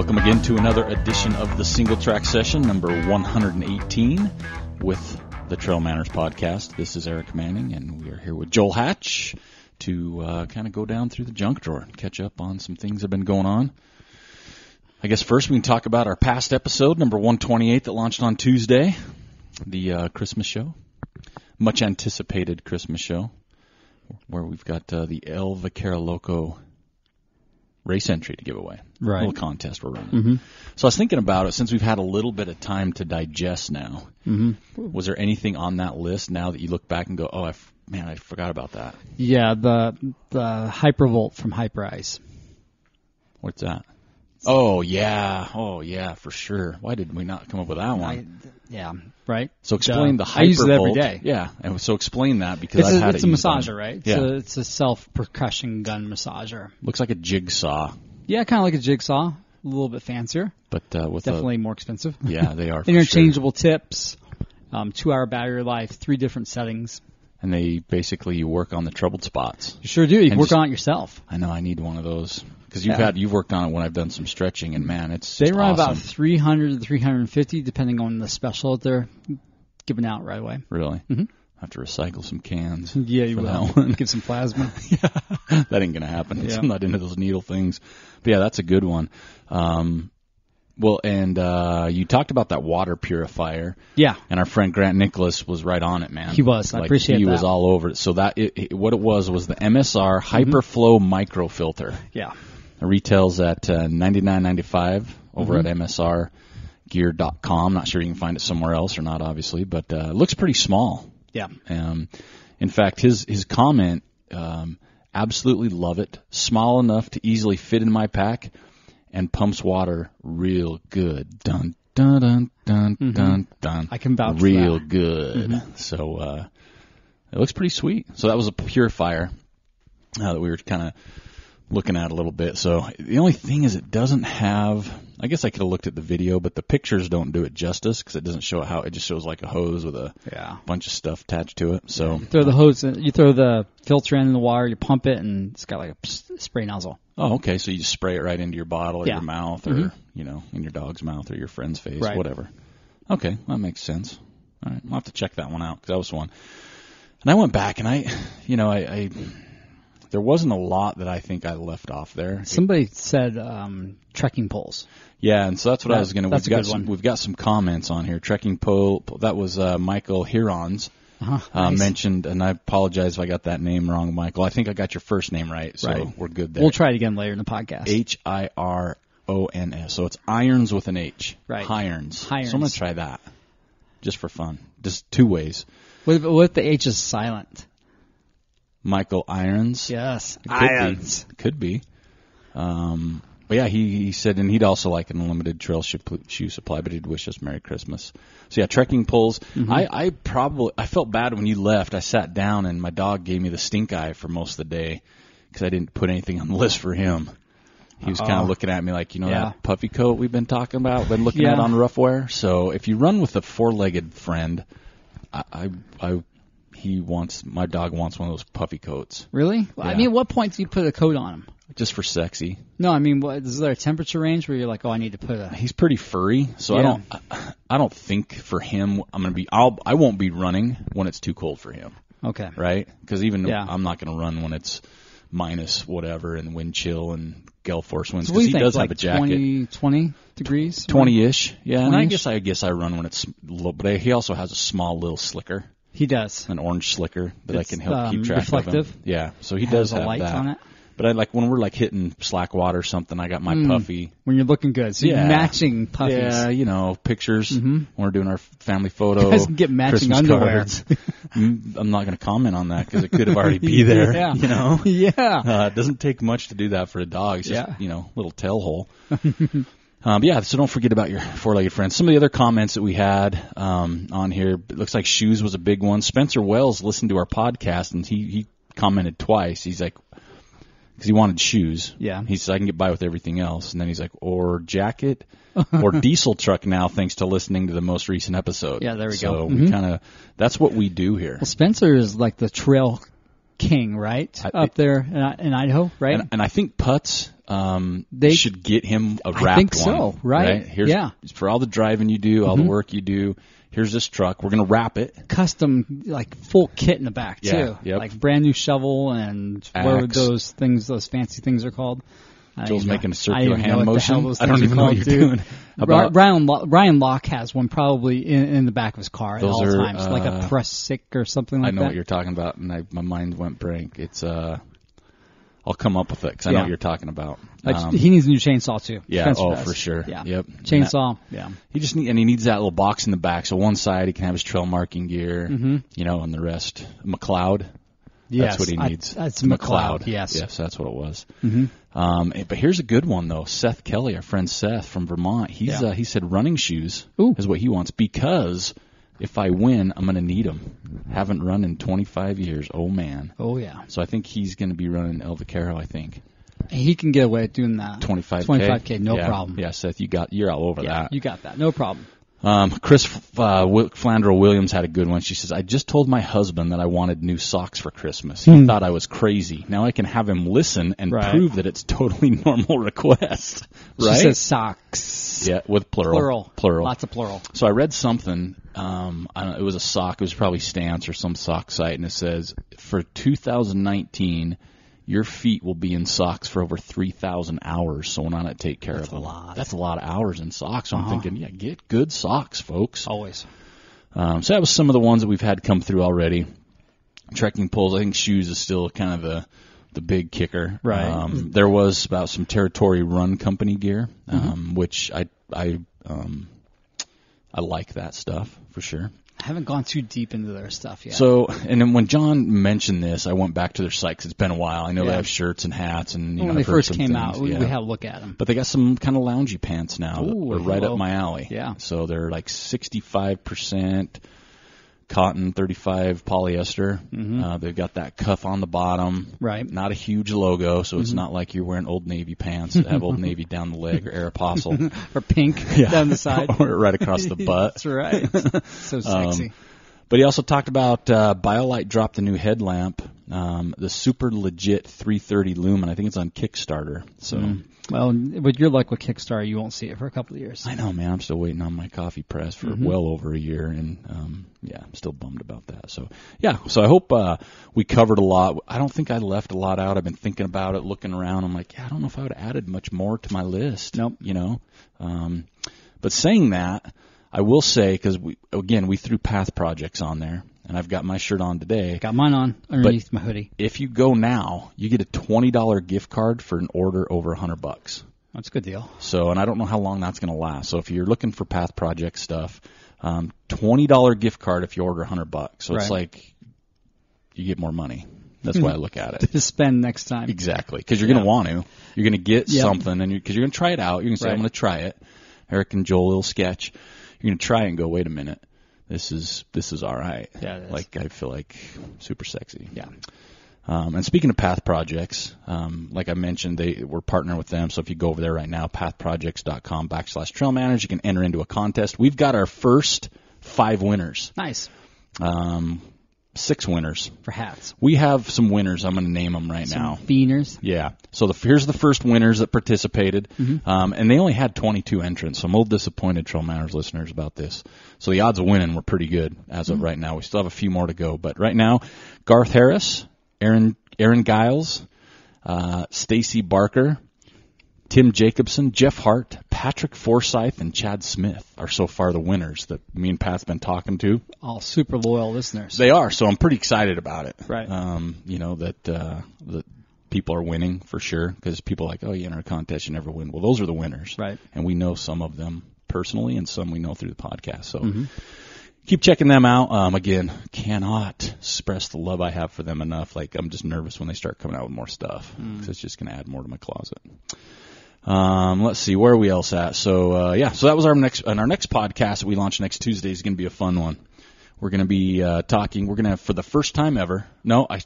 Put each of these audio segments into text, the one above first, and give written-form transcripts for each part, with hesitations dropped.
Welcome again to another edition of the Singletrack Session, number 118, with the TrailManners podcast. This is Eric Manning, and we are here with Joel Hatch to kind of go down through the junk drawer and catch up on some things that have been going on. I guess first we can talk about our past episode, number 128, that launched on Tuesday, the Christmas show, much anticipated Christmas show, where we've got the El Vaquero Loco race entry to give away. Right. A little contest we're running. Mm-hmm. So I was thinking about it, since we've had a little bit of time to digest now. Mm-hmm. Was there anything on that list now that you look back and go, oh, I forgot about that? Yeah, the Hypervolt from Hyperice. What's that? Oh, yeah, for sure. Why did we not come up with that one? Yeah, right. So explain the Hypervolt. I use it every day. Yeah, and so explain that, because I've had it. It's a massager, right? Yeah. So it's a self-percussion gun massager. Looks like a jigsaw. Yeah, kind of like a jigsaw, a little bit fancier. But with definitely more expensive. Yeah, they are. Interchangeable tips, 2-hour battery life, 3 different settings. And you work on the troubled spots. You sure do. You can work on it yourself. I know, I need one of those. Because you've worked on it when I've done some stretching, and man, it's they run awesome. About 300 to 350, depending on the special that they're giving out right away. Really? Mm-hmm. I have to recycle some cans. Yeah, you will. Give some plasma. Yeah, that ain't gonna happen. Yeah. I'm not into those needle things. But yeah, that's a good one. Well, and you talked about that water purifier. Yeah. And our friend Grant Nicholas was right on it, man. He was. I appreciate that. He was all over it. So what it was the MSR Hyperflow microfilter. Yeah. It retails at $99.95 over at MSRgear.com. Not sure you can find it somewhere else or not, obviously, but it looks pretty small. Yeah. In fact, his comment, absolutely love it. Small enough to easily fit in my pack, and pumps water real good. Dun, dun, dun, dun, dun, dun. I can vouch for that. Real good. Mm-hmm. So it looks pretty sweet. So that was a purifier that we were kind of looking at a little bit. So the only thing is it doesn't have, I guess I could have looked at the video, but the pictures don't do it justice, because it doesn't show how, it just shows like a hose with a bunch of stuff attached to it. So you throw the hose in, you throw the filter in the water, you pump it, and it's got like a spray nozzle. Oh, okay. So you just spray it right into your bottle or your mouth, or in your dog's mouth or your friend's face, whatever. Okay, that makes sense. All right, I'll have to check that one out, because that was one. And I went back and I there wasn't a lot that I think I left off there. Somebody said trekking poles. Yeah, and so that's what I was going to. We've got some comments on here. Trekking pole. That was Michael Hirons nice. Mentioned, and I apologize if I got that name wrong, Michael. I think I got your first name right, so we're good there. We'll try it again later in the podcast. Hirons. So it's irons with an H. Right. Hirons. So I'm going to try that, just for fun. Just 2 ways. What if the H is silent? Michael Irons. Yes, Irons. Could be. But yeah, he said, and he'd also like an unlimited trail shoe supply, but he'd wish us Merry Christmas. So yeah, trekking poles. Mm-hmm. I felt bad when you left. I sat down and my dog gave me the stink eye for most of the day, because I didn't put anything on the list for him. He was kind of looking at me like, that puffy coat we've been talking about, been looking at on rough wear. So if you run with a 4-legged friend, my dog wants one of those puffy coats. Really? Yeah. I mean, at what point do you put a coat on him? Just for sexy. No, I mean, is there a temperature range where you're like, I need to put a... He's pretty furry, so I don't think for him I won't be running when it's too cold for him. Okay. Right? Because I'm not going to run when it's minus whatever and wind chill and gale force winds, because he does have a jacket. 20 degrees? 20-ish, yeah. 20-ish? And I guess I run when it's low, but he also has a small little slicker. He does. An orange slicker that I can help keep track reflective. of him. Yeah, so he does have light that. On it. But when we're hitting slack water or something, I got my puffy. When you're looking good. So you're matching puffies. Yeah, pictures. Mm-hmm. When we're doing our family photo. You guys can get matching Christmas underwear. Cards. I'm not going to comment on that, because it could have already be there. Yeah. Yeah. It doesn't take much to do that for a dog. It's just, little tail hole. So don't forget about your 4-legged friends. Some of the other comments that we had on here, it looks like shoes was a big one. Spencer Wells listened to our podcast, and he commented twice. He's like, because he wanted shoes. Yeah. He said, I can get by with everything else. And then he's like, or jacket or diesel truck now, thanks to listening to the most recent episode. Yeah, there we go. So we kind of, that's what we do here. Well, Spencer is like the trail king, right? Up there in Idaho, right? And I think putts, they should get him a wrapped one. I think so, right? Here's, for all the driving you do, all the work you do, here's this truck. We're going to wrap it. Custom, like full kit in the back, too. Yep. Like brand new shovel and what those fancy things are called. Joel's making a circular hand motion. I don't even know what you're doing. Ryan Locke has one probably in the back of his car at all times, like a press sick or something like that. I know what you're talking about, and my mind went blank. It's I'll come up with it because I know what you're talking about. He needs a new chainsaw too. Yeah, for sure. Yeah. Yep. Chainsaw. He needs that little box in the back. So one side he can have his trail marking gear, and the rest McLeod. Yes, that's what he needs. That's McLeod. Yes, that's what it was. But here's a good one though. Seth Kelly, our friend Seth from Vermont. He said running shoes is what he wants because if I win, I'm going to need them. Haven't run in 25 years. Oh man. Oh yeah. So I think he's going to be running El Vaquero. I think he can get away with doing that. 25K, no problem. Yeah, Seth, you're all over that. You got that, no problem. Chris Flandro Williams had a good one. She says, I just told my husband that I wanted new socks for Christmas. He thought I was crazy. Now I can have him listen and prove that it's totally normal request. Right? She says socks. Yeah, with plural. Lots of plural. So I read something. It was a sock. It was probably Stance or some sock site, and it says, for 2019, your feet will be in socks for over 3,000 hours, so why not take care of them? That's a lot of hours in socks. So I'm thinking, get good socks, folks. Always. So that was some of the ones that we've had come through already. Trekking poles, I think shoes is still kind of the big kicker. Right. There was about some Territory Run Company gear, which I like that stuff for sure. I haven't gone too deep into their stuff yet. So, and then when John mentioned this, I went back to their site 'cause it's been a while. I know they have shirts and hats, and when they first came out, we had a look at them. But they got some kind of loungy pants now that are right up my alley. Yeah. So they're like 65% cotton, 35 polyester. They've got that cuff on the bottom. Right. Not a huge logo, so it's not like you're wearing Old Navy pants that have Old Navy down the leg or Aeropostale. Or pink down the side. Or right across the butt. That's right. So sexy. But he also talked about BioLite dropped a new headlamp, the super legit 330 lumen. I think it's on Kickstarter. So. Well, with your luck with Kickstarter, you won't see it for a couple of years. I know, man. I'm still waiting on my coffee press for well over a year, and I'm still bummed about that. So, so I hope we covered a lot. I don't think I left a lot out. I've been thinking about it, looking around. I'm like, I don't know if I would have added much more to my list. Nope. But saying that, I will say, because we threw Path Projects on there, and I've got my shirt on today. Got mine on underneath my hoodie. If you go now, you get a $20 gift card for an order over $100. That's a good deal. So, and I don't know how long that's going to last. So if you're looking for Path Project stuff, $20 gift card if you order $100. So it's like you get more money. That's why I look at it. To spend next time. Exactly, because you're going to want to. You're going to get something, and because you're going to try it out. You're going to say, I'm going to try it. Eric and Joel, little sketch. You're going to try it and go, wait a minute. This is all right. Yeah, it is. Like, I feel like super sexy. Yeah. And speaking of Path Projects, like I mentioned, we're partnering with them. So if you go over there right now, pathprojects.com/TrailManners, you can enter into a contest. We've got our first 5 winners. Nice. 6 winners. For hats. We have some winners. I'm going to name them right now. Beaners. Yeah. So here's the first winners that participated. And they only had 22 entrants. So I'm a little disappointed, TrailManners listeners, about this. So the odds of winning were pretty good as of right now. We still have a few more to go. But right now, Garth Harris, Aaron Giles, Stacy Barker, Tim Jacobson, Jeff Hart, Patrick Forsyth, and Chad Smith are so far the winners that me and Pat's been talking to. All super loyal listeners. They are, so I'm pretty excited about it. Right. That people are winning for sure, because people are like, oh, you enter a contest, you never win. Well, those are the winners. Right. And we know some of them personally, and some we know through the podcast. So keep checking them out. Again, cannot express the love I have for them enough. Like, I'm just nervous when they start coming out with more stuff, because it's just going to add more to my closet. Let's see, where are we else at? So, so that was our next podcast that we launch next Tuesday is going to be a fun one. We're going to be talking. We're going to have, for the first time ever. No, I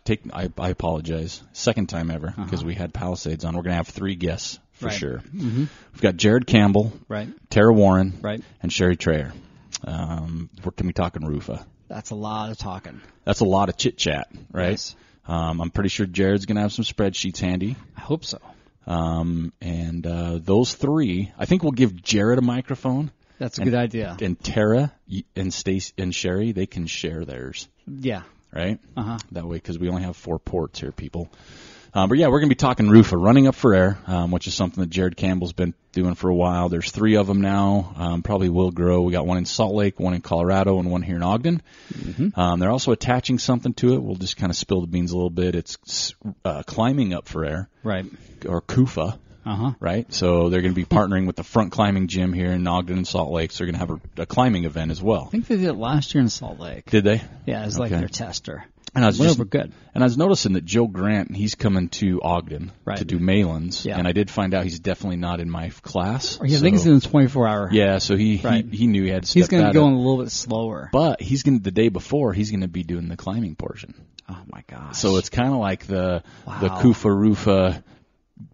apologize. Second time ever, because we had Palisades on. We're going to have 3 guests for sure. We've got Jared Campbell, Tara Warren, and Sherry Trayer. We're going to be talking Rufa. That's a lot of talking. That's a lot of chit chat, right? Yes. I'm pretty sure Jared's going to have some spreadsheets handy. I hope so. And those three, I think we'll give Jared a microphone. That's a good idea. And Tara and Stace and Sherry, they can share theirs. Yeah. Right? Uh-huh. That way, because we only have 4 ports here, people. But yeah, we're going to be talking roofa, running up for air, which is something that Jared Campbell's been doing for a while. There's 3 of them now. Probably will grow. We got one in Salt Lake, one in Colorado, and one here in Ogden. Mm-hmm. They're also attaching something to it. We'll just kind of spill the beans a little bit. It's climbing up for air. Right. Or KUFA. Uh-huh. Right? So they're going to be partnering with the front climbing gym here in Ogden and Salt Lake. So they're going to have a climbing event as well. I think they did it last year in Salt Lake. Did they? Yeah, it was like their tester. And I was good. And I was noticing that Joe Grant, he's coming to Ogden to do Malin's. Yeah. And I did find out he's definitely not in my class. I think he's in the 24-hour. Yeah, so he knew he had to step He's going to be going a little bit slower. But the day before, he's going to be doing the climbing portion. Oh, my gosh. So it's kind of like the KUFA Rufa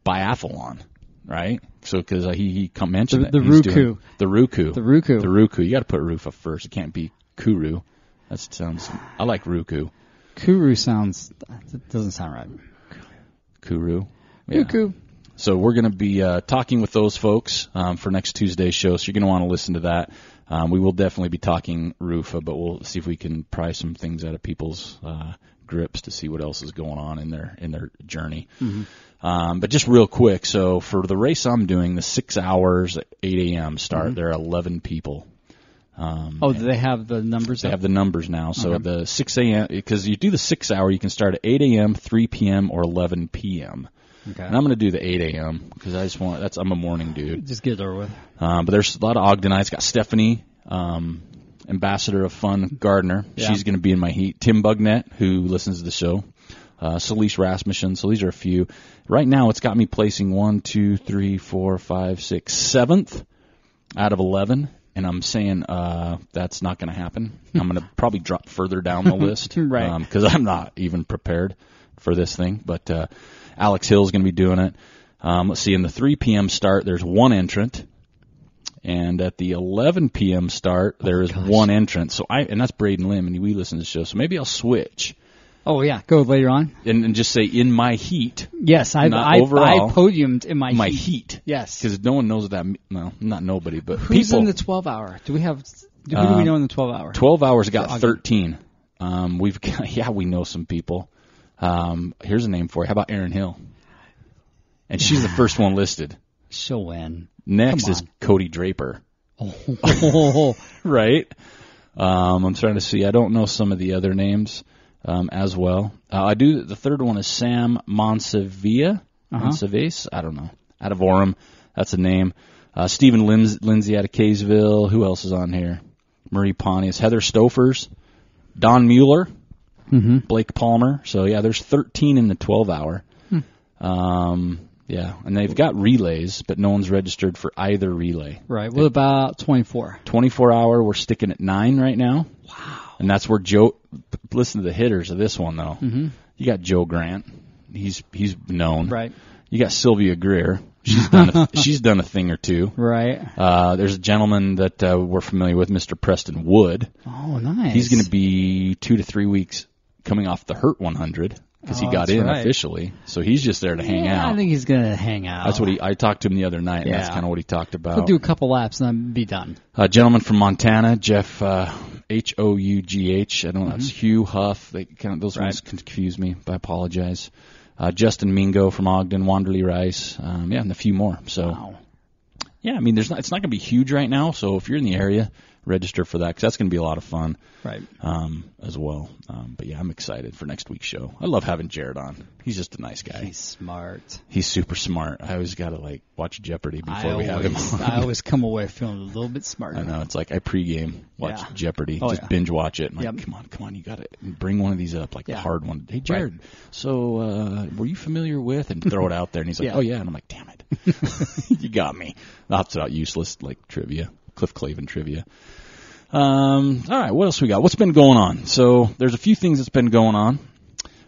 biathlon. Right? So, because he mentioned the Ruku. The Ruku. The Ruku. The Ruku. You got to put Rufa first. It can't be Kuru. I like Ruku. Kuru doesn't sound right. Kuru. Yeah. Ruku. So we're going to be talking with those folks for next Tuesday's show, so you're going to want to listen to that. We will definitely be talking Rufa, but we'll see if we can pry some things out of people's grips to see what else is going on in their journey. Mm-hmm. But just real quick, so for the race I'm doing, the 6 hours at 8 a.m. start, mm-hmm. There are 11 people. Do they have the numbers? They have the numbers now. So the 6 a.m., because you do the 6 hour, you can start at 8 a.m., 3 p.m., or 11 p.m. Okay. And I'm going to do the 8 a.m. because I'm a morning dude. Just get it over with. But there's a lot of Ogdenites. Got Stephanie, Ambassador of Fun Gardner. Yeah. She's going to be in my heat. Tim Bugnett, who listens to the show. Celeste Rasmussen. So these are a few. Right now, it's got me placing 1, 2, 3, 4, 5, 6, 7th out of 11. And I'm saying that's not going to happen. I'm going to probably drop further down the list right. Because I'm not even prepared for this thing. But Alex Hill's going to be doing it. Let's see, in the 3 p.m. start, there's 1 entrant. And at the 11 p.m. start, there is 1 entrant. And that's Braden Lim, and we listen to the show. So maybe I'll switch. Oh, yeah. Go later on. And just say, in my heat. Yes, I podiumed in my heat. Yes. Because no one knows that. Well, not nobody, but Who's people. in the 12-hour? Who do we know in the 12-hour? 12 hours got 13. We know some people. Here's a name for you. How about Erin Hill? And she's the first one listed. She'll win. Next is Cody Draper. Oh. Right? I'm trying to see. I don't know some of the other names as well. I do. The third one is Sam Monsivia. Monseves? I don't know. Out of Orem. That's a name. Stephen Lindsay out of Kaysville. Who else is on here? Marie Pontius. Heather Stofers. Don Mueller. Mm-hmm. Blake Palmer. So, yeah, there's 13 in the 12-hour. Yeah, and they've got relays, but no one's registered for either relay. Right. What about 24? 24-hour, we're sticking at 9 right now. Wow. And that's where Joe. Listen to the hitters of this one, though. Mm-hmm. You got Joe Grant. He's known. Right. You got Sylvia Greer. She's done a thing or two. Right. There's a gentleman that we're familiar with, Mr. Preston Wood. Oh, nice. He's going to be 2 to 3 weeks coming off the Hurt 100. Because he got in officially, so he's just there to hang out. I think he's going to hang out. That's what I talked to him the other night, and that's kind of what he talked about. He'll do a couple laps and then be done. A gentleman from Montana, Jeff Hough. I don't know. That's Hugh Huff. Those ones confuse me. I apologize. Justin Mingo from Ogden, Wanderley Rice, and a few more. So, yeah, I mean, it's not going to be huge right now. So if you're in the area, register for that because that's going to be a lot of fun, right? As well. But yeah, I'm excited for next week's show. I love having Jared on. He's just a nice guy. He's smart. He's super smart. I always got to watch Jeopardy before we have him on. I always come away feeling a little bit smarter. I know. It's like I pregame watch Jeopardy, binge watch it. And come on, you got to bring one of these up, the hard one. Hey Jared, so were you familiar with? And throw it out there, and he's like, oh yeah, and I'm like, damn it, you got me. That's out useless trivia. Cliff Clavin trivia. All right, what else we got? What's been going on? So there's a few things that's been going on.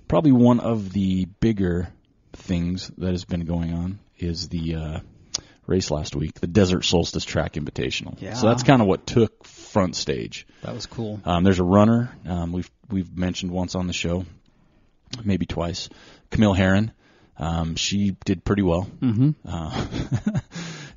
Probably one of the bigger things that has been going on is the race last week, the Desert Solstice Track Invitational. Yeah. So that's kind of what took front stage. That was cool. There's a runner we've mentioned once on the show. maybe twice. Camille Herron, she did pretty well. Mm-hmm.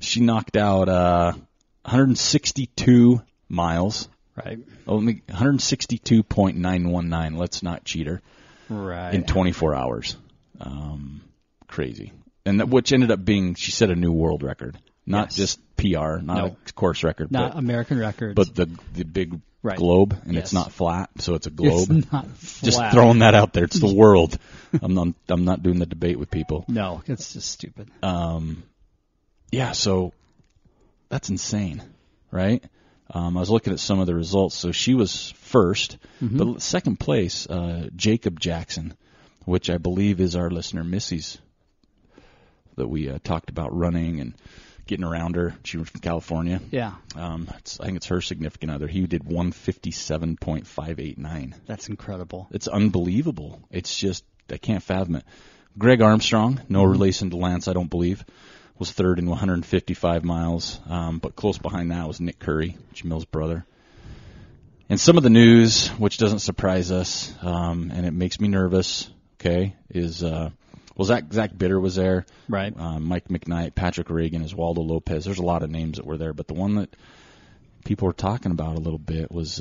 She knocked out 162 miles. Right. Only 162.919. Let's not cheat her. Right. In 24 hours. Crazy. And which ended up being, she set a new world record. Not just PR, not a course record. Not American records. But the big globe, and it's not flat, so it's a globe. It's not flat. Just throwing that out there. It's the world. I'm not doing the debate with people. No, it's just stupid. Yeah, so that's insane, right? I was looking at some of the results. So she was first, but second place, Jacob Jackson, which I believe is our listener Missy's, that we talked about running and getting around her. She was from California. Yeah. I think it's her significant other. He did 157.589. That's incredible. It's unbelievable. It's just, I can't fathom it. Greg Armstrong, no relation to Lance, I don't believe, was third in 155 miles, but close behind that was Nick Curry, Jamil's brother. And some of the news, which doesn't surprise us, and it makes me nervous, okay, is Zach Bitter was there. Right. Mike McKnight, Patrick Reagan, Oswaldo Lopez. There's a lot of names that were there, but the one that people were talking about a little bit was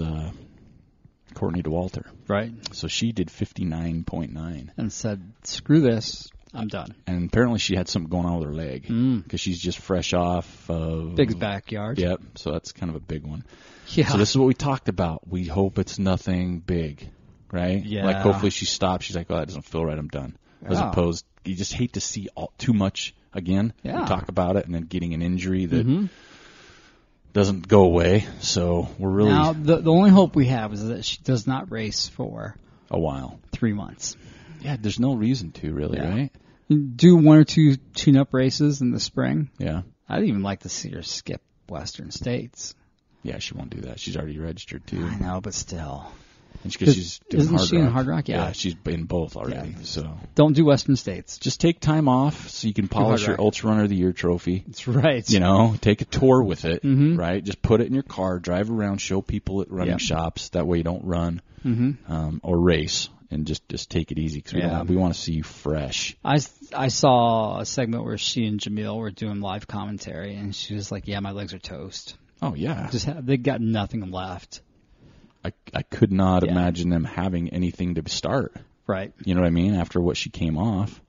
Courtney DeWalter. Right. So she did 59.9. And said, screw this. I'm done. And apparently she had something going on with her leg because she's just fresh off of Big's backyard. Yep. So that's kind of a big one. Yeah. So this is what we talked about. We hope it's nothing big, right? Yeah. Like hopefully she stops. She's like, oh, that doesn't feel right. I'm done. As opposed, you just hate to see too much again. Yeah. We talk about it and then getting an injury that doesn't go away. So we're really now the only hope we have is that she does not race for a while, 3 months. Yeah. There's no reason to really, right? Do 1 or 2 tune-up races in the spring. Yeah. I'd even like to see her skip Western States. Yeah, she won't do that. She's already registered, too. I know, but still. And she's doing Isn't Hard she Rock. in Hard Rock? Yeah. Yeah, she's in both already. Yeah. So don't do Western States. Just take time off so you can polish your Ultra Runner of the Year trophy. That's right. You know, take a tour with it, right? Just put it in your car, drive around, show people at running shops. That way you don't run or race. And just take it easy because we want to see you fresh. I saw a segment where she and Jamil were doing live commentary, and she was like, "Yeah, my legs are toast. Oh yeah, they got nothing left." I could not imagine them having anything to start. Right. You know what I mean? After what she came off.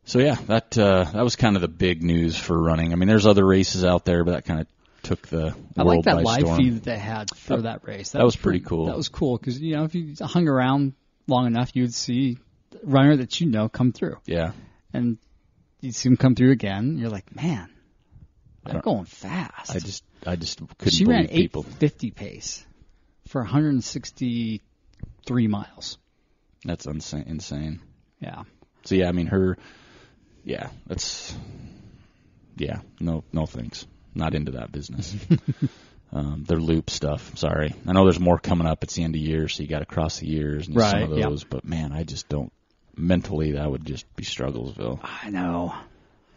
So yeah, that was kind of the big news for running. I mean, there's other races out there, but that kind of took the world by storm. I like that live feed that they had for that race. That was pretty cool. That was cool because, you know, if you hung around long enough, you would see a runner that you know come through. Yeah. And you'd see him come through again. You're like, man, they're going fast. I just couldn't she believe ran people. 8:50 pace for 163 miles. That's insane. Yeah. So, yeah, I mean, no thanks. Not into that business. Their loop stuff. Sorry. I know there's more coming up. It's the end of year, so you got to cross the years and some of those. But, man, I just don't. Mentally, that would just be strugglesville. I know.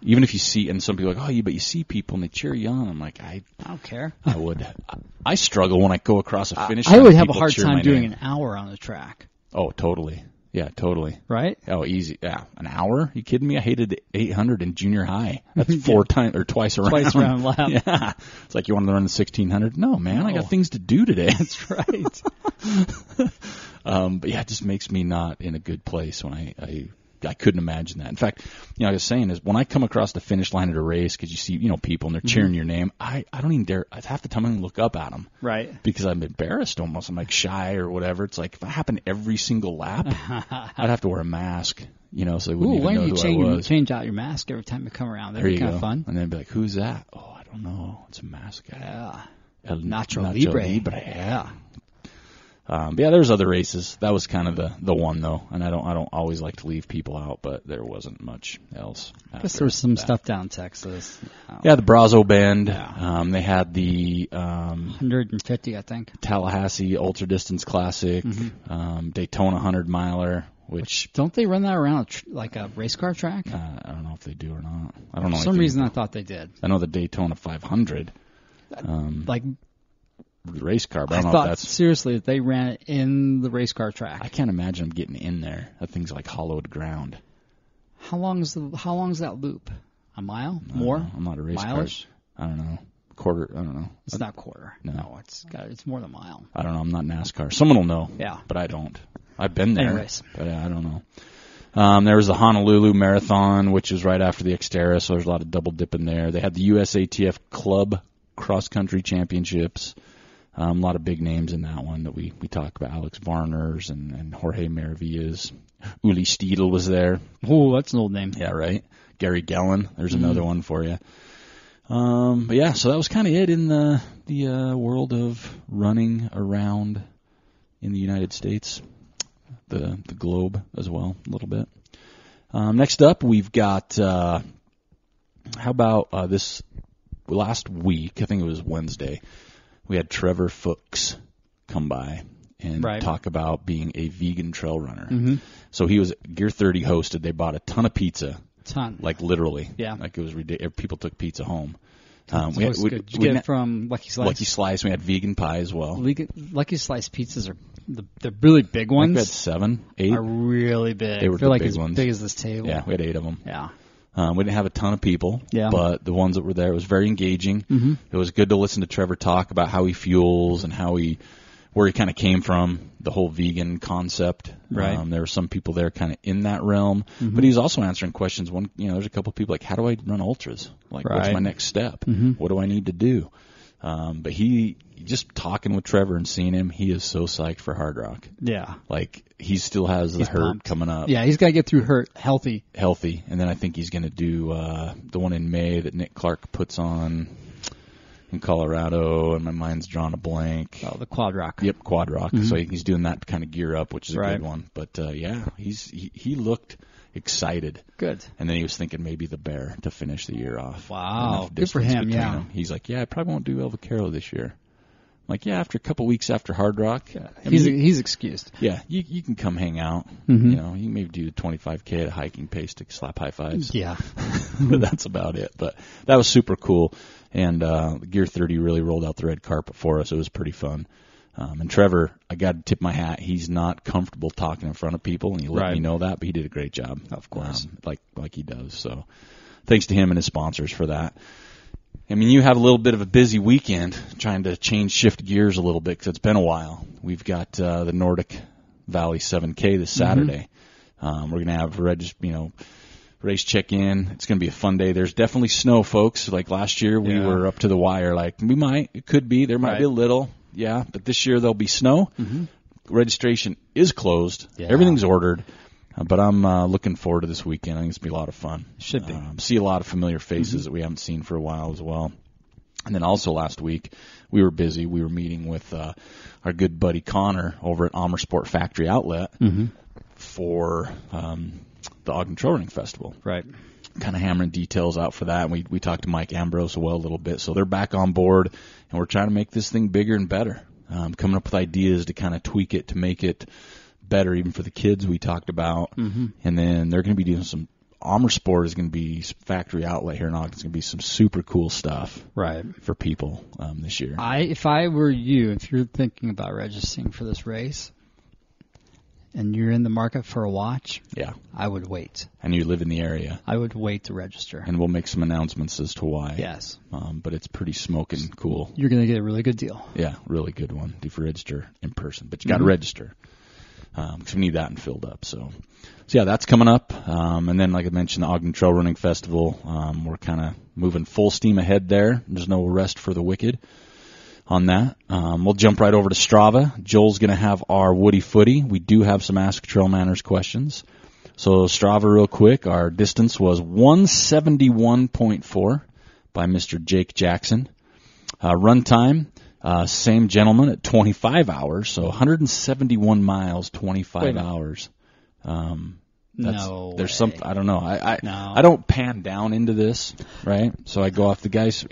Even if you see, and some people are like, oh, yeah, but you see people and they cheer you on. I'm like, I don't care. I would. I struggle when I go across a finish line. I would have a hard time doing an hour on the track. Oh, totally. Yeah, totally. Right? Oh, easy. Yeah, an hour? Are you kidding me? I hated 800 in junior high. That's twice around. Twice around lap. Yeah. It's like you want to run the 1600? No, man, I got things to do today. That's right. But yeah, it just makes me not in a good place when I couldn't imagine that. In fact, you know, I was saying is when I come across the finish line at a race because you see, you know, people and they're cheering your name, I don't even dare. Half the time I don't look up at them, right? Because I'm embarrassed almost. I'm like shy or whatever. It's like if it happened every single lap, I'd have to wear a mask, you know, so they wouldn't even know who I was. Change out your mask every time you come around. That'd be kind of fun. And then be like, who's that? Oh, I don't know. It's a mask guy. Yeah. El Nacho Libre. Yeah. But yeah, there's other races. That was kind of the one though, and I don't always like to leave people out, but there wasn't much else. I guess there was some stuff down in Texas. Yeah, the Brazo Bend. Yeah. They had the 150, I think. Tallahassee Ultra Distance Classic, Daytona 100 miler. Which don't they run that around like a race car track? I don't know if they do or not. I don't know. For some reason, I thought they did. I know the Daytona 500. race car. But I don't know if that's seriously if they ran it in the race car track. I can't imagine them getting in there. That thing's like hollowed ground. How long is that loop? A mile? More? I'm not a race Mileage? car. I don't know. Quarter? I don't know. It's not quarter. No, it's more than a mile. I don't know. I'm not NASCAR. Someone will know. Yeah, but I don't. I've been there. Anyways. But I don't know. There was the Honolulu Marathon, which was right after the Xterra, so there's a lot of double dipping there. They had the USATF Club Cross Country Championships. A lot of big names in that one that we talk about. Alex Varners and Jorge Maravillas. Uli Stiedel was there. Oh, that's an old name. Yeah, right. Gary Gellin. There's another one for you. But yeah, so that was kind of it in the world of running around in the United States. The globe as well, a little bit. Next up, we've got, how about this last week, I think it was Wednesday, we had Trevor Fuchs come by and talk about being a vegan trail runner. Mm-hmm. So he was Gear 30 hosted. They bought a ton of pizza. Like literally. Yeah. Like it was ridiculous. People took pizza home. Did you get it from Lucky Slice? Lucky Slice. We had vegan pie as well. Lucky Slice pizzas are the really big ones. I think we had 7, 8. Are really big. They were They're the like big as ones. big as this table. Yeah, we had 8 of them. Yeah. We didn't have a ton of people, but the ones that were there, it was very engaging. Mm-hmm. It was good to listen to Trevor talk about how he fuels and where he kind of came from, the whole vegan concept. Right. There were some people there kind of in that realm, but he was also answering questions. There's a couple of people like, how do I run ultras? Like, what's my next step? Mm-hmm. What do I need to do? But he just talking with Trevor and seeing him, he is so psyched for Hard Rock. Yeah. Like, he still has the hurt coming up. Yeah, he's got to get through hurt healthy. And then I think he's going to do the one in May that Nick Clark puts on in Colorado, and my mind's drawn a blank. Oh, the Quad Rock. Yep, Quad Rock. Mm-hmm. So he's doing that to kind of gear up, which is a good one. But, he looked excited. Good. And then he was thinking maybe the Bear to finish the year off. Wow. Good for him, yeah. He's like, I probably won't do El Vaquero this year. I'm like, after a couple weeks after Hard Rock. He's excused. Yeah, you can come hang out. Mm-hmm. You know, you maybe do 25K at a hiking pace to slap high fives. Yeah. But that's about it. But that was super cool. And Gear 30 really rolled out the red carpet for us. It was pretty fun. And Trevor, I got to tip my hat. He's not comfortable talking in front of people, and he let me know that, but he did a great job. Of course. Like he does. So thanks to him and his sponsors for that. I mean, you have a little bit of a busy weekend trying to shift gears a little bit because it's been a while. We've got the Nordic Valley 7K this Saturday. We're going to have race check-in. It's going to be a fun day. There's definitely snow, folks. Like last year, we were up to the wire. Like, it could be. There might be a little. Yeah, but this year there'll be snow. Mm-hmm. Registration is closed. Yeah. Everything's ordered. But I'm looking forward to this weekend. I think it's going to be a lot of fun. Should be. See a lot of familiar faces that we haven't seen for a while as well. And then also last week, we were busy. We were meeting with our good buddy Connor over at Amersport Factory Outlet for the Ogden Trail Running Festival. Right. Kind of hammering details out for that. And we talked to Mike Ambrose a little bit. So they're back on board, and we're trying to make this thing bigger and better. Coming up with ideas to kind of tweak it to make it better even for the kids we talked about. Mm-hmm. And then they're going to be doing some Amersport is going to be factory outlet here in Ogden. It's going to be some super cool stuff for people this year. If I were you, if you're thinking about registering for this race and you're in the market for a watch, I would wait. And you live in the area. I would wait to register. And we'll make some announcements as to why. Yes. But it's pretty smoking cool. You're going to get a really good deal. Yeah, really good one. Do for register in person. But you got to register. Because we need that and filled up. So yeah, that's coming up. And then, like I mentioned, the Ogden Trail Running Festival, we're kind of moving full steam ahead there. There's no rest for the wicked on that. We'll jump right over to Strava. Joel's going to have our Woody Footy. We do have some Ask TrailManners questions. So Strava real quick. Our distance was 171.4 by Mr. Jake Jackson. Run time. Same gentleman at 25 hours, so 171 miles, 25 hours. There's something, I don't know. I don't pan down into this, right? So I go off the guys.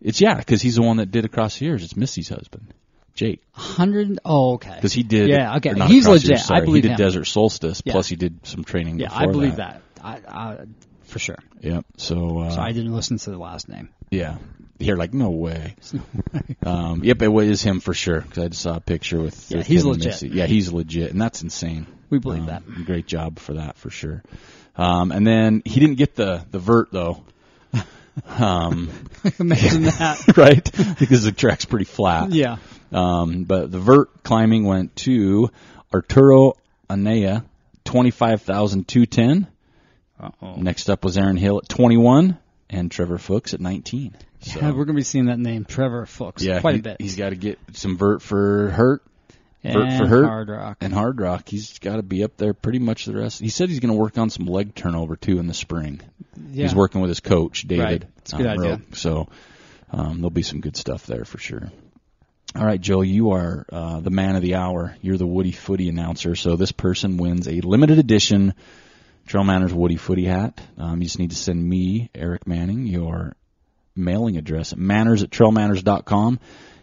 Because he's the one that did Across the Years. It's Misty's husband, Jake. 100. Oh, okay. Because he did. Yeah, okay. He's legit. Years, I believe he did him. Desert Solstice. Yeah. Plus he did some training. Yeah, before I believe that. I for sure. Yep. So I didn't listen to the last name. Yeah. You're like, no way. Yep, it was him for sure, because I just saw a picture with he's legit. Misty. Yeah, he's legit, and that's insane. We believe that. Great job for that, for sure. And then he didn't get the vert, though. Imagine that. Right? Because the track's pretty flat. Yeah. But the vert climbing went to Arturo Anaya, 25,210. Next up was Aaron Hill at 21, and Trevor Fuchs at 19. So, yeah, we're going to be seeing that name, Trevor Fuchs, quite a bit. He's got to get some vert for Hurt. Hard Rock. And Hard Rock. He's got to be up there pretty much the rest. He said he's going to work on some leg turnover, too, in the spring. Yeah. He's working with his coach, David. Right. It's a good idea. So there'll be some good stuff there for sure. All right, Joe, you are the man of the hour. You're the Woody Footy announcer. So this person wins a limited edition TrailManners Woody Footy hat. You just need to send me, Eric Manning, your mailing address at manners@trailmanners.com.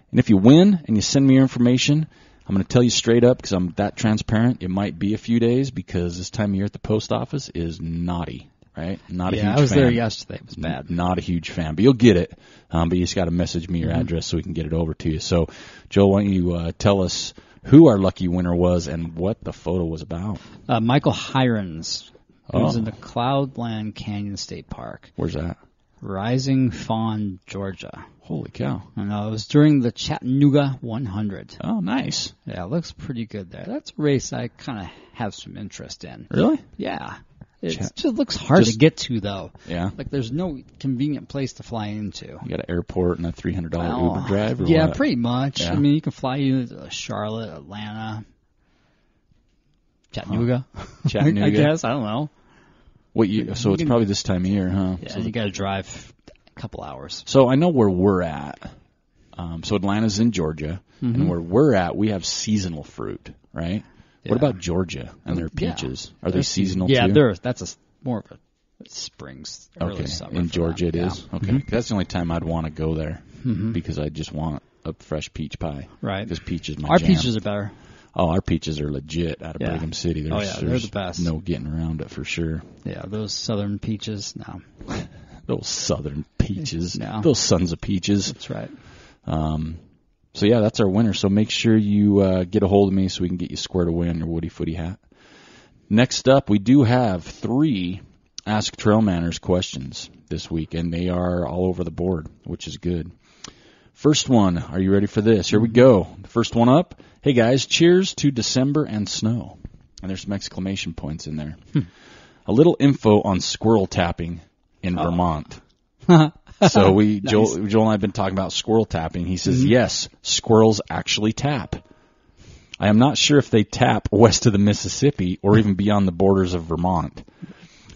And if you win and you send me your information, I'm going to tell you straight up, because I'm that transparent, it might be a few days, because this time of year at the post office is naughty, right? Not a huge fan. Yeah, I was there yesterday. It was bad. Not a huge fan, but you'll get it. But you just got to message me your address so we can get it over to you. So, Joe, why don't you tell us who our lucky winner was and what the photo was about? Michael Hirons. He was in the Cloudland Canyon State Park. Where's that? Rising Fawn, Georgia. Holy cow. And it was during the Chattanooga 100. Oh, nice. Yeah, it looks pretty good there. That's a race I kind of have some interest in. Really? Yeah. It just looks hard to get to, though. Yeah. Like, there's no convenient place to fly into. You got an airport and a $300 Uber drive, or yeah, what? Pretty much. Yeah. I mean, you can fly into Charlotte, Atlanta, Chattanooga. Chattanooga. I guess. I don't know. So it's probably this time of year, huh? Yeah, so you got to drive a couple hours. So I know where we're at. So Atlanta's in Georgia, and where we're at, we have seasonal fruit, right? Yeah. What about Georgia and their peaches? Are they seasonal too? Yeah, that's more of a springs, early summer. In Georgia it is? Okay. That's the only time I'd want to go there, because I just want a fresh peach pie. Right. Because peach is my jam. Our peaches are better. Oh, our peaches are legit out of Brigham City. They're the best. No getting around it for sure. Yeah, those southern peaches, no. Those southern peaches. No. Those sons of peaches. That's right. So, yeah, that's our winner. So make sure you get a hold of me so we can get you squared away on your Woody Footy hat. Next up, we do have 3 Ask TrailManners questions this week, and they are all over the board, which is good. First one, are you ready for this? Here we go. The first one up. Hey, guys, cheers to December and snow. And there's some exclamation points in there. A little info on squirrel tapping in Vermont. So nice. Joel and I have been talking about squirrel tapping. He says, yes, squirrels actually tap. I am not sure if they tap west of the Mississippi or even beyond the borders of Vermont.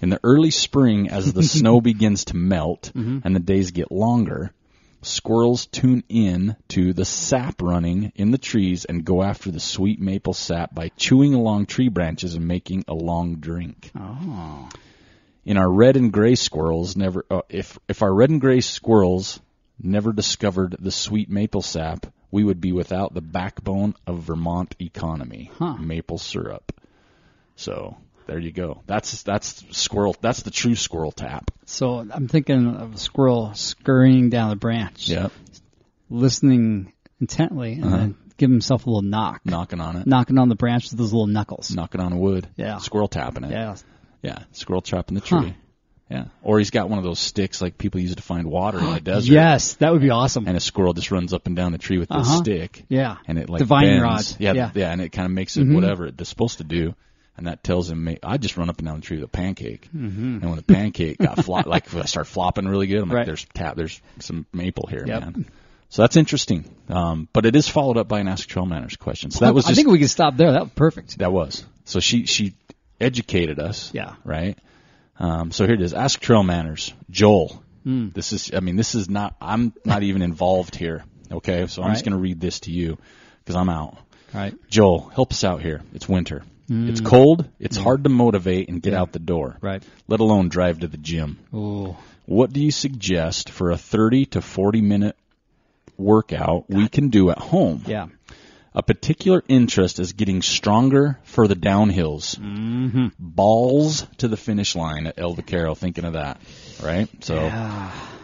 In the early spring, as the snow begins to melt and the days get longer, squirrels tune in to the sap running in the trees and go after the sweet maple sap by chewing along tree branches and making a long drink. Oh. In our red and gray squirrels, if our red and gray squirrels never discovered the sweet maple sap, we would be without the backbone of Vermont economy, maple syrup. So there you go. That's squirrel. That's the true squirrel tap. So I'm thinking of a squirrel scurrying down a branch, listening intently, and then give himself a little knock. Knocking on it. Knocking on the branch with those little knuckles. Knocking on wood. Yeah. Squirrel tapping it. Yeah. Yeah, squirrel trapping the tree. Yeah. Or he's got one of those sticks like people use to find water in the desert. Yes, that would be awesome. And a squirrel just runs up and down the tree with the stick. Yeah. And it like Divine bends. rod. Yeah, and it kind of makes it whatever it's supposed to do. And that tells him, I just run up and down the tree with a pancake. And when the pancake got like if I start flopping really good, I'm like, there's some maple here, man. So that's interesting. But it is followed up by an Ask TrailManners question. So that was I think we could stop there. That was perfect. That was. So she educated us. Yeah. Right? So here it is. Ask TrailManners. Joel. This is not, I'm not even involved here. Okay? So I'm just going to read this to you because I'm out. Right. Joel, help us out here. It's winter. It's cold. It's hard to motivate and get out the door. Right. Let alone drive to the gym. Ooh. What do you suggest for a 30 to 40 minute workout we can do at home? Yeah. A particular interest is getting stronger for the downhills. Balls to the finish line at El Vaquero. Thinking of that, right? So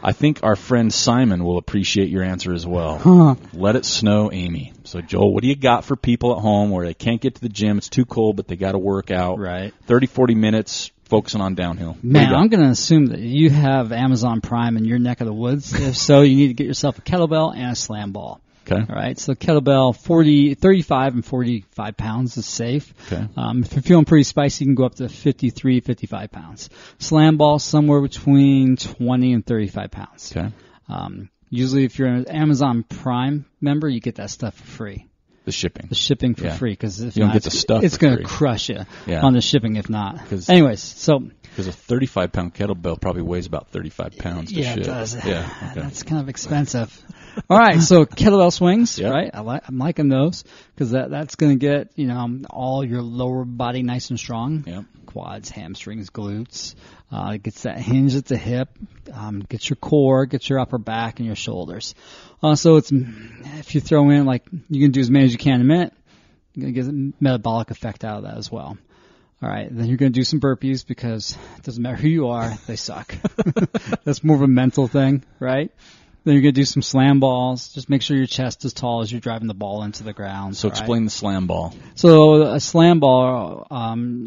I think our friend Simon will appreciate your answer as well. Huh. Let it snow, Amy. So, Joel, what do you got for people at home where they can't get to the gym, it's too cold, but they got to work out? Right. 30, 40 minutes focusing on downhill. Man, I'm going to assume that you have Amazon Prime in your neck of the woods. If so, you need to get yourself a kettlebell and a slam ball. Okay. All right. So kettlebell, 35 and 45 pounds is safe. Okay. If you're feeling pretty spicy, you can go up to 53, 55 pounds. Slam ball, somewhere between 20 and 35 pounds. Okay. Usually if you're an Amazon Prime member, you get that stuff for free. The shipping For free, because if you don't not, get the stuff, it's going to crush you on the shipping if not. Anyways, so because a 35-pound kettlebell probably weighs about 35 pounds. Yeah, it does. Yeah, okay. That's kind of expensive. All right, so kettlebell swings, Yep. right? I'm liking those because that's going to get all your lower body nice and strong. Yep. Quads, hamstrings, glutes. It gets that hinge at the hip. Gets your core, gets your upper back, and your shoulders. So if you throw in you can do as many as you can in a minute, you're going to get a metabolic effect out of that as well. All right, then you're going to do some burpees because it doesn't matter who you are, they suck. That's more of a mental thing, right? Then you're going to do some slam balls. Just make sure your chest is tall as you're driving the ball into the ground. So explain the slam ball. So a slam ball,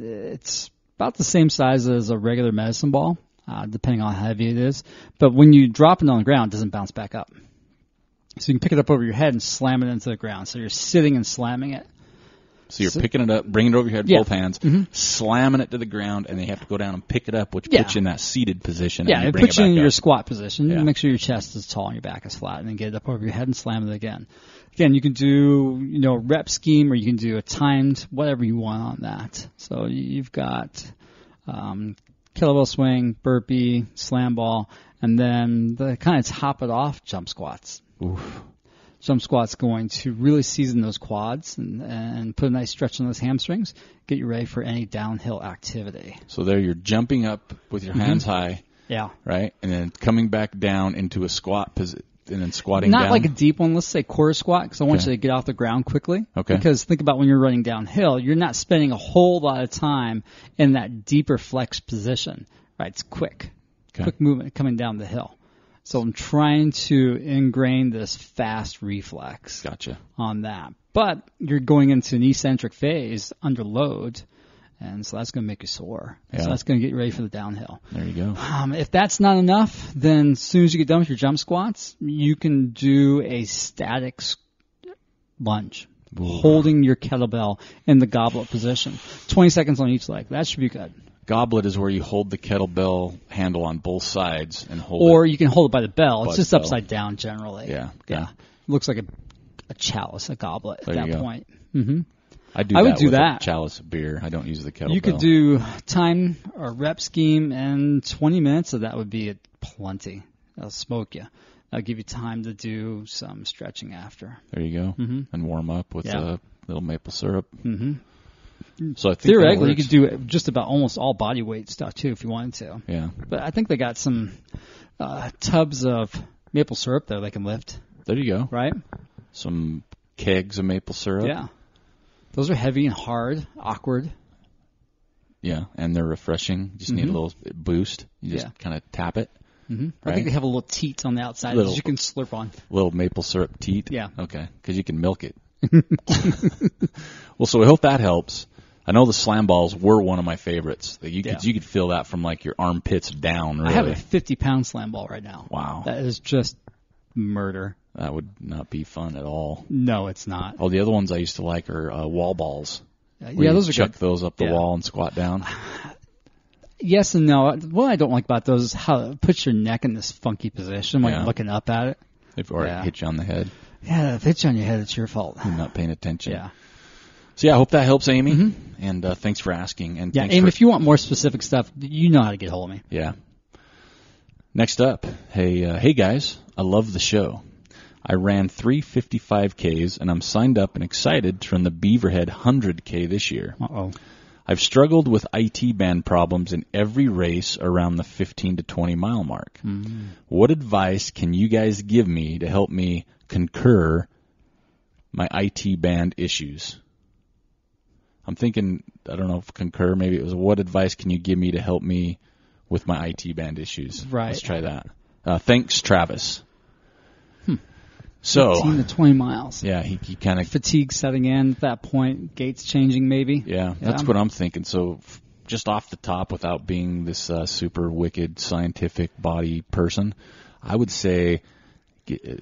it's about the same size as a regular medicine ball, depending on how heavy it is. But when you drop it on the ground, it doesn't bounce back up. So you can pick it up over your head and slam it into the ground. So you're sitting and slamming it. So you're picking it up, bringing it over your head, both hands, slamming it to the ground, and then you have to go down and pick it up, which puts you in that seated position. Yeah, and it bring puts it you back in up. your squat position. Yeah. Make sure your chest is tall and your back is flat, and then get it up over your head and slam it again. Again, you can do rep scheme, or you can do a timed, whatever you want on that. So you've got kettlebell swing, burpee, slam ball, and then the kind of top it off, jump squats. Oof. Jump squat's going to really season those quads and put a nice stretch on those hamstrings, get you ready for any downhill activity. So there you're jumping up with your hands high, right? And then coming back down into a squat position, and then squatting down. Not like a deep one, let's say quarter squat, because I want you to get off the ground quickly. Okay. Because think about when you're running downhill, you're not spending a whole lot of time in that deeper flex position, right? It's quick movement coming down the hill. So I'm trying to ingrain this fast reflex on that. But you're going into an eccentric phase under load, and so that's going to make you sore. Yeah. So that's going to get you ready for the downhill. There you go. If that's not enough, then as soon as you get done with your jump squats, you can do a static lunge, holding your kettlebell in the goblet position. 20 seconds on each leg. That should be good. Goblet is where you hold the kettlebell handle on both sides and hold it. Or you can hold it by the bell. It's just upside down generally. Yeah. It looks like a chalice, a goblet at that point. Mm-hmm. I would do that. A chalice of beer. I don't use the kettlebell. You could do time or rep scheme and 20 minutes of that would be plenty. That'll smoke you. That'll give you time to do some stretching after. There you go. Mm-hmm. And warm up with a little maple syrup. Mm-hmm. So I think theoretically, you could do just about almost all body weight stuff too if you wanted to. Yeah. But I think they got some tubs of maple syrup there they can lift. There you go. Right? Some kegs of maple syrup. Yeah. Those are heavy and hard, awkward. Yeah, and they're refreshing. You just need a little boost. You just kind of tap it. Mm-hmm. Right? I think they have a little teat on the outside that you can slurp on. Little maple syrup teat? Yeah. Okay, because you can milk it. Well, so I hope that helps. I know the slam balls were one of my favorites. You could feel that from like your armpits down. Really. I have a 50-pound slam ball right now. Wow, that is just murder. That would not be fun at all. No, it's not. Oh, the other ones I used to like are wall balls. Yeah, those are chuck good. Those up the wall and squat down. Yes and no. What I don't like about those is how it puts your neck in this funky position when you're looking up at it. It hit you on the head. Yeah, if it hits you on your head, it's your fault. You're not paying attention. Yeah. So, I hope that helps, Amy. And thanks for asking. And Amy, if you want more specific stuff, you know how to get a hold of me. Yeah. Next up, hey guys, I love the show. I ran 3 55Ks, and I'm signed up and excited to run the Beaverhead 100K this year. Uh-oh. I've struggled with IT band problems in every race around the 15 to 20 mile mark. Mm-hmm. What advice can you guys give me to help me conquer my IT band issues? I'm thinking, I don't know if concur, maybe it was what advice can you give me to help me with my IT band issues? Right. Let's try that. Thanks, Travis. So 15 to 20 miles. Yeah, he kind of fatigue setting in at that point. Gates changing, maybe. Yeah, that's what I'm thinking. So just off the top, without being this super wicked scientific body person, I would say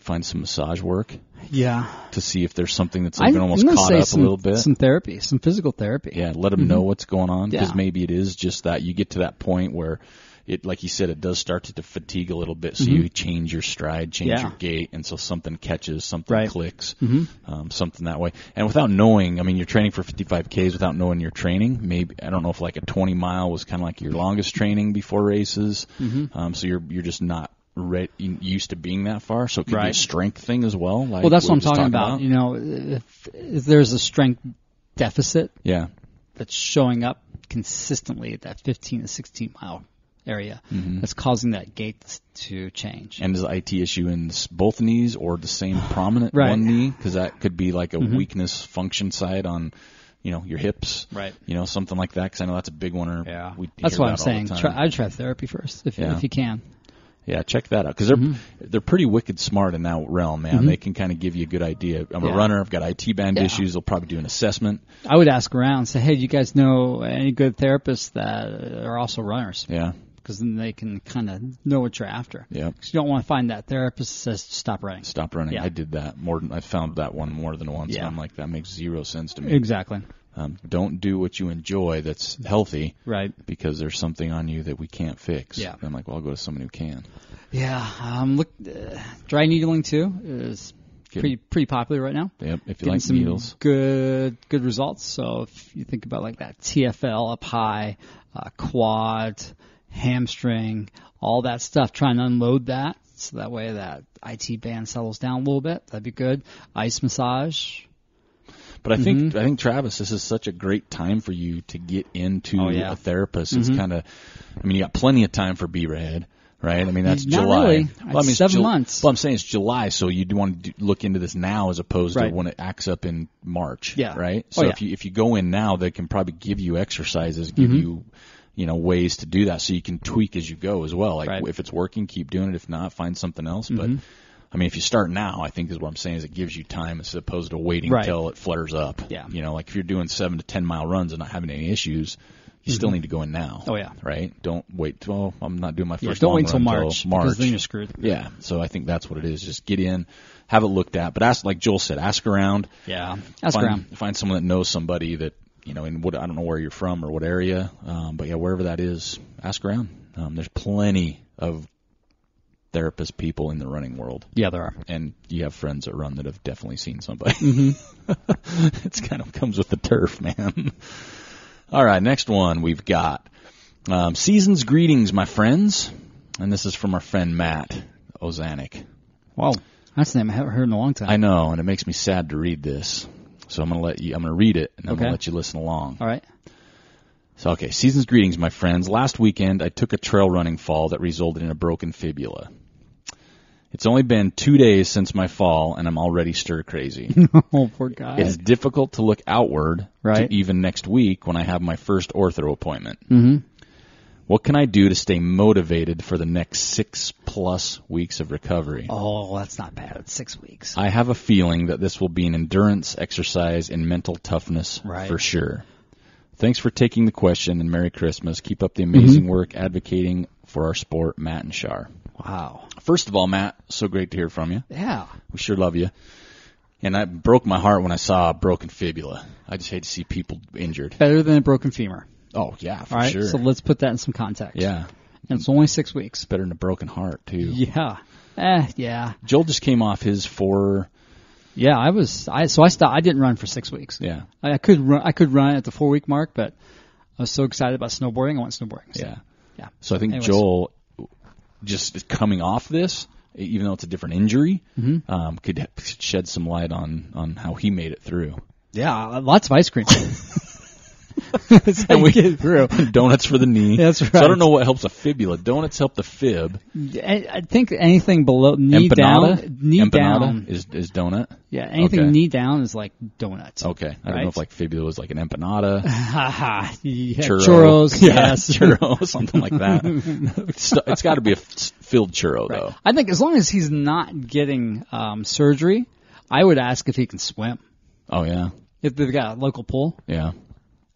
find some massage work. Yeah. To see if there's something that's even almost caught up a little bit. Some therapy, some physical therapy. Yeah, let them know what's going on, because maybe it is just that you get to that point where it, like you said, it does start to fatigue a little bit. So you change your stride, change your gait, and so something catches, something clicks, something that way. And without knowing, I mean, you're training for 55Ks without knowing you're training. Maybe, I don't know if like a 20 mile was kind of like your longest training before races. So you're just not used to being that far, so it could be a strength thing as well. Like that's what I'm talking about. You know, if there's a strength deficit that's showing up consistently at that 15 to 16 mile area, that's causing that gait to change. And is the IT issue in both knees or the same prominent one knee? Because that could be like a weakness function side on, you know, your hips, you know, something like that, because I know that's a big one. That's what I'm saying. I'd try therapy first if you can. Yeah, check that out, because they're pretty wicked smart in that realm, man. They can kind of give you a good idea. I'm a runner. I've got IT band issues. They'll probably do an assessment. I would ask around, say, hey, do you guys know any good therapists that are also runners? Yeah. Because then they can kind of know what you're after. Yeah. Because you don't want to find that therapist that says, stop running. Stop running. Yeah. I did that I found that one more than once. And I'm like, that makes zero sense to me. Exactly. Don't do what you enjoy that's healthy. Right. Because there's something on you that we can't fix. Yeah. And I'm like, well, I'll go to someone who can. Yeah. Look, dry needling too is pretty popular right now. Yep. If you Getting like some needles. Good results. So if you think about like that TFL up high, quad, hamstring, all that stuff, trying to unload that so that way that IT band settles down a little bit. That'd be good. Ice massage. But I think Travis, this is such a great time for you to get into a therapist. It's kind of, I mean, you got plenty of time for B-Rad, right? I mean, that's Not July. Really. Well, I mean, 7 months. Well, I'm saying it's July, so you'd want to look into this now as opposed to when it acts up in March, right? So if you go in now, they can probably give you exercises, give you, you know, ways to do that, so you can tweak as you go as well. Like if it's working, keep doing it. If not, find something else. But I mean, if you start now, I think is what I'm saying is it gives you time as opposed to waiting until it flares up. Yeah. You know, like if you're doing 7 to 10 mile runs and not having any issues, you still need to go in now. Oh, yeah. Right? Don't wait till, I'm not doing my first don't long wait till run March, because then you're screwed. Yeah. So I think that's what it is. Just get in, have it looked at. But ask, like Joel said, ask around. Yeah. Ask around. Find someone that knows somebody that, you know, in what, I don't know where you're from or what area, but yeah, wherever that is, ask around. There's plenty of therapist people in the running world. Yeah, there are. And you have friends that run that have definitely seen somebody. It's kind of comes with the turf, man. All right, next one we've got. Season's greetings, my friends. And this is from our friend Matt Ozanik. Wow. That's a name I haven't heard in a long time. I know, and it makes me sad to read this. So I'm going to read it, and I'm going to let you listen along. All right. So, okay, season's greetings, my friends. Last weekend, I took a trail running fall that resulted in a broken fibula. It's only been 2 days since my fall, and I'm already stir-crazy. Oh, poor guy. It is difficult to look outward to even next week when I have my first ortho appointment. What can I do to stay motivated for the next 6+ weeks of recovery? Oh, that's not bad. It's 6 weeks. I have a feeling that this will be an endurance exercise in mental toughness for sure. Thanks for taking the question, and Merry Christmas. Keep up the amazing work advocating for our sport, Matt and Shar. Wow. First of all, Matt, so great to hear from you. Yeah. We sure love you. And it broke my heart when I saw a broken fibula. I just hate to see people injured. Better than a broken femur. Oh, yeah, for all right, sure. So let's put that in some context. Yeah. And it's only 6 weeks. Better than a broken heart, too. Yeah. Yeah. Joel just came off his 4... Yeah, I stopped. I didn't run for 6 weeks. Yeah. I could run at the 4 week mark, but I was so excited about snowboarding, I went snowboarding. So, yeah. So I think Joel, just coming off this, even though it's a different injury, could shed some light on how he made it through. Yeah, lots of ice cream. And we get through. Donuts for the knee. That's right. So I don't know what helps a fibula. Donuts help the fib. I think anything below knee down. Is donut. Yeah, anything knee down is like donuts. Okay, I don't know if like fibula was like an empanada. Churros. Churros. Yeah, churros, something like that. It's got to be a filled churro, though. I think as long as he's not getting surgery, I would ask if he can swim. Oh, yeah. If they've got a local pool. Yeah.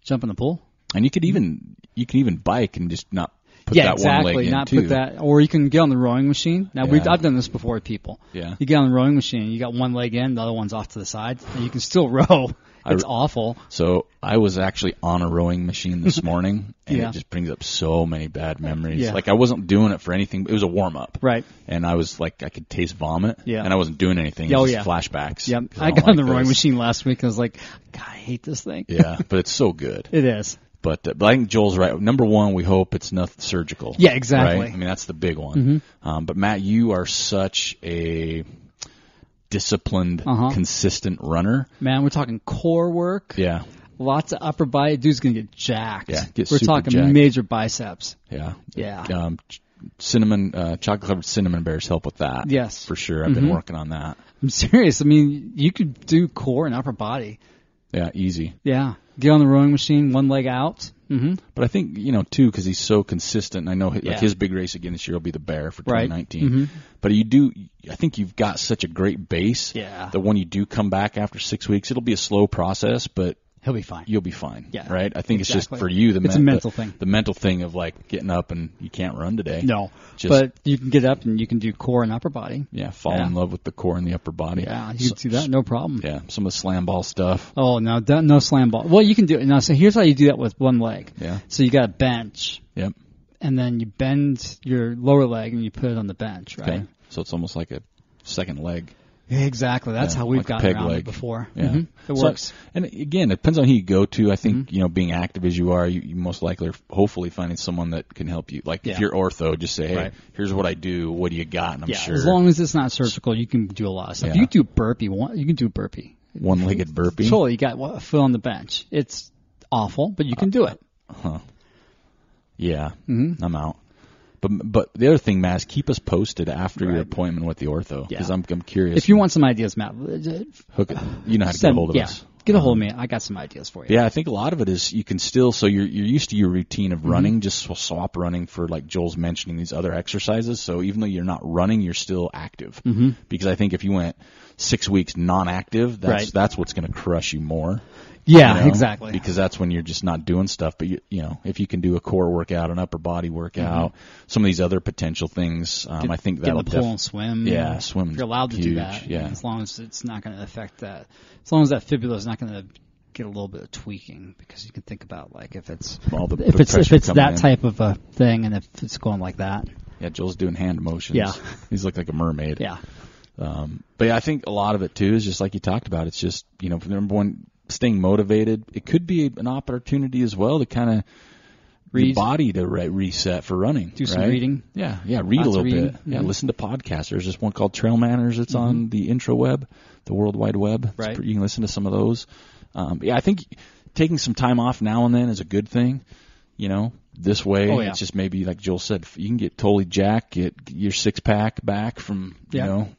Jump in the pool. And you could even bike and just not put that one leg in, not too. put that, or you can get on the rowing machine. Now I've done this before with people. Yeah. You get on the rowing machine, you got one leg in, the other one's off to the side, and you can still row. It's awful. So I was actually on a rowing machine this morning, and Yeah. it just brings up so many bad memories. Yeah. Like I wasn't doing it for anything. It was a warm up. Right. And I was like, I could taste vomit. Yeah. And I wasn't doing anything. It was just flashbacks. Yep. 'Cause I don't got on like the rowing those. machine last week, and I was like, God, I hate this thing. Yeah, but it's so good. It is. But I think Joel's right. Number one, we hope it's nothing surgical. Yeah, exactly. Right? I mean, that's the big one. Mm-hmm. But Matt, you are such a disciplined, consistent runner. Man, we're talking core work. Yeah. Lots of upper body. Dude's going to get jacked. Yeah, get we're super talking jacked. major biceps. Yeah. Yeah. Cinnamon, chocolate-covered cinnamon bears help with that. Yes. For sure. I've been working on that. I'm serious. I mean, you could do core and upper body. Yeah, easy. Yeah. Get on the rowing machine, one leg out. Mm-hmm. But I think, too, because he's so consistent, and I know like his big race again this year will be the Bear for 2019. Right. Mm-hmm. But I think you've got such a great base that when you do come back after 6 weeks, it'll be a slow process, but he'll be fine. You'll be fine. Yeah. Right? I think it's just for you, it's a mental thing. The mental thing of like getting up and you can't run today. No. But you can get up and you can do core and upper body. Yeah, fall in love with the core and the upper body. Yeah, you can do that, no problem. Yeah, some of the slam ball stuff. Oh, no, no slam ball. Well, you can do it. Now, so here's how you do that with one leg. Yeah. So you got a bench. Yep. And then you bend your lower leg and you put it on the bench, right? Okay. So it's almost like a second leg. Exactly. That's how we've gotten around it before. Yeah. Mm-hmm. It works. And again, it depends on who you go to. I think, being active as you are, you most likely are hopefully finding someone that can help you. Like if you're ortho, just say, hey, here's what I do. What do you got? And I'm sure. As long as it's not surgical, you can do a lot of stuff. You do burpee. You can do burpee. One-legged burpee? Totally. You got a foot on the bench. It's awful, but you can do it. Yeah. Mm-hmm. I'm out. But the other thing, Matt, is keep us posted after your appointment with the ortho, because I'm curious. If you want some ideas, Matt, hook it. You know how to get a hold of us. Get a hold of me. I got some ideas for you. Yeah, I think a lot of it is you can still, so you're used to your routine of running, just swap running for, like Joel's mentioning, these other exercises. So even though you're not running, you're still active. Mm-hmm. Because I think if you went 6 weeks non-active, that's what's going to crush you more. Yeah, exactly. Because that's when you're just not doing stuff. But if you can do a core workout, an upper body workout, some of these other potential things, I think that'll get in the pool and swim. Yeah, swim. If you're allowed to do that. Yeah. As long as it's not going to affect that. As long as that fibula is not going to get a little bit of tweaking, because you can think about like if it's that type of a thing, and if it's going like that. Yeah, Joel's doing hand motions. Yeah, he's looking like a mermaid. Yeah. But yeah, I think a lot of it too is just like you talked about. It's just number one, staying motivated. It could be an opportunity as well to kind of your body to reset for running. Do some reading. Yeah, read a little bit. Mm-hmm. Yeah, listen to podcasts. There's just one called TrailManners. It's on the intraweb, the World Wide Web. Right. You can listen to some of those. I think taking some time off now and then is a good thing. This way, it's just maybe like Joel said, you can get totally jacked, get your 6-pack back from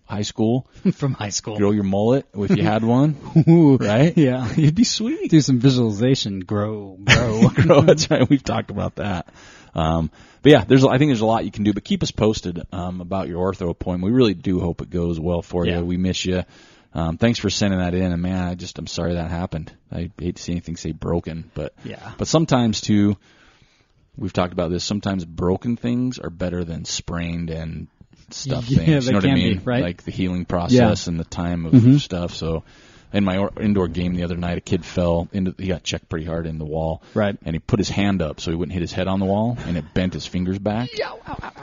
high school. From high school. Grow your mullet if you had one. Ooh, right? Yeah. You'd be sweet. Do some visualization. Grow. Grow. That's right. We've talked about that. But yeah, I think there's a lot you can do. But keep us posted about your ortho appointment. We really do hope it goes well for you. We miss you. Thanks for sending that in. And man, I'm sorry that happened. I hate to see anything say broken, but sometimes too. We've talked about this. Sometimes broken things are better than sprained and stuff things. You know what I mean? Right? Like the healing process and the time of stuff. So in my indoor game the other night, a kid he got checked pretty hard in the wall. Right. And he put his hand up so he wouldn't hit his head on the wall, and it bent his fingers back.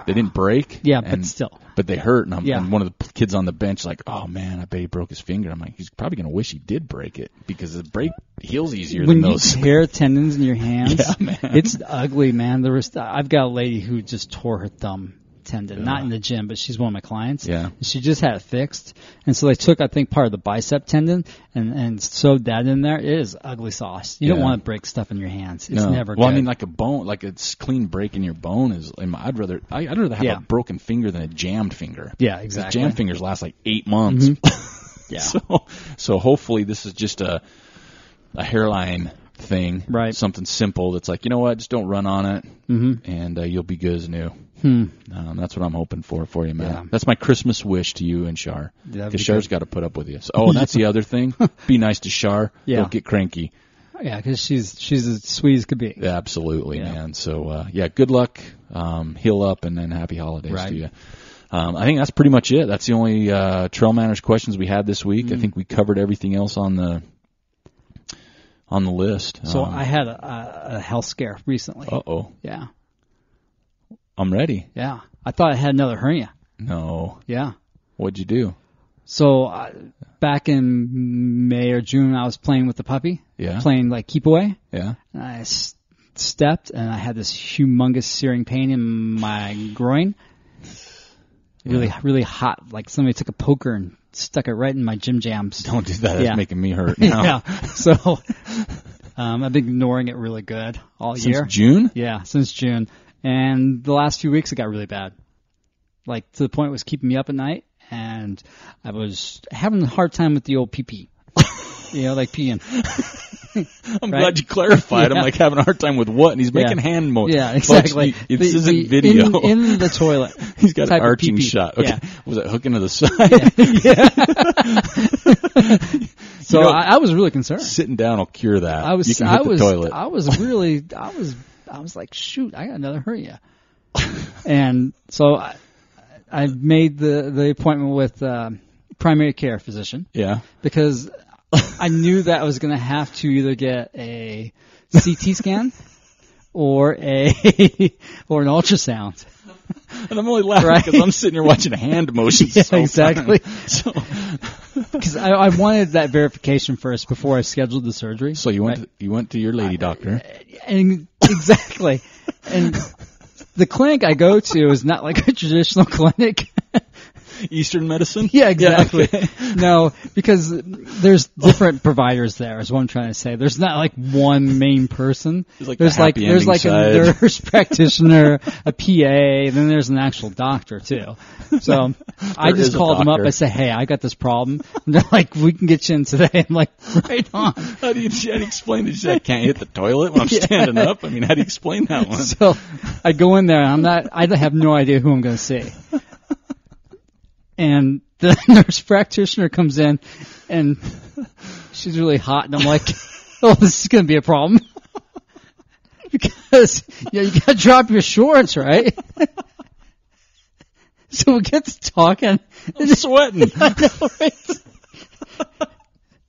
They didn't break. Yeah, but still. But they hurt, and one of the kids on the bench like, oh man, I bet he broke his finger. I'm like, he's probably going to wish he did break it, because the break heals easier than those. When you tear tendons in your hands, man. It's ugly, man. I've got a lady who just tore her thumb tendon, not in the gym, but she's one of my clients. Yeah. She just had it fixed. And so they took, I think, part of the bicep tendon and sewed that in there. It is ugly sauce. You don't want to break stuff in your hands. It's never good. Well, I mean, like a bone, like a clean break in your bone is, I'd rather have a broken finger than a jammed finger. Yeah, exactly. Jammed fingers last like 8 months. Mm-hmm. Yeah. So hopefully this is just a hairline thing, Right. something simple that's like, you know what, just don't run on it, and you'll be good as new. That's what I'm hoping for you, man. Yeah. That's my Christmas wish to you and Shar. That'd Because be Shar's got to put up with you. So, and that's the other thing. Be nice to Shar. Yeah. Don't get cranky. Yeah, because she's as sweet as could be. Yeah, absolutely, man. So, good luck, heal up, and then happy holidays to you. I think that's pretty much it. That's the only TrailManners questions we had this week. I think we covered everything else on the list. So I had a health scare recently. Uh-oh. Yeah. I'm ready. Yeah. I thought I had another hernia. No. Yeah. What'd you do? So back in May or June, I was playing with the puppy. Yeah. Playing like keep away. Yeah. And I stepped, and I had this humongous searing pain in my groin. Really, really hot. Like somebody took a poker and stuck it right in my gym jams. Don't do that. It's making me hurt now. Yeah. So I've been ignoring it really good all year. Since June? Yeah, since June. And the last few weeks it got really bad. Like to the point it was keeping me up at night, and I was having a hard time with the old pee-pee. Like peeing. I'm glad you clarified. I'm like having a hard time with what? And he's making hand motions. Yeah, exactly. Folks, this isn't video. In the toilet. He's got an arching shot. Okay. Yeah. Was it hooking to the side? Yeah. So I was really concerned. Sitting down will cure that. I was you can hit the toilet. I was like, shoot, I got another hernia. And so I made the appointment with primary care physician. Yeah. Because I knew that I was going to have to either get a CT scan or an ultrasound. And I'm only laughing because I'm sitting here watching hand motions. Yeah, exactly. So, because I wanted that verification first before I scheduled the surgery. So you went to your lady doctor. And exactly. And the clinic I go to is not like a traditional clinic. Eastern medicine? Yeah, exactly. Yeah, okay. No, because there's different providers there, is what I'm trying to say. There's not like one main person. There's like a nurse practitioner, a PA, then there's an actual doctor too. So I just called them up. I said, hey, I got this problem. And they're like, we can get you in today. I'm like, right on. How do you explain this? I can't hit the toilet when I'm standing up. I mean, how do you explain that one? So I go in there, and I have no idea who I'm going to see. And the nurse practitioner comes in, and she's really hot, and I'm like, oh, this is going to be a problem. Because you got to drop your shorts, right? So we get to talking. I'm sweating. I know, right?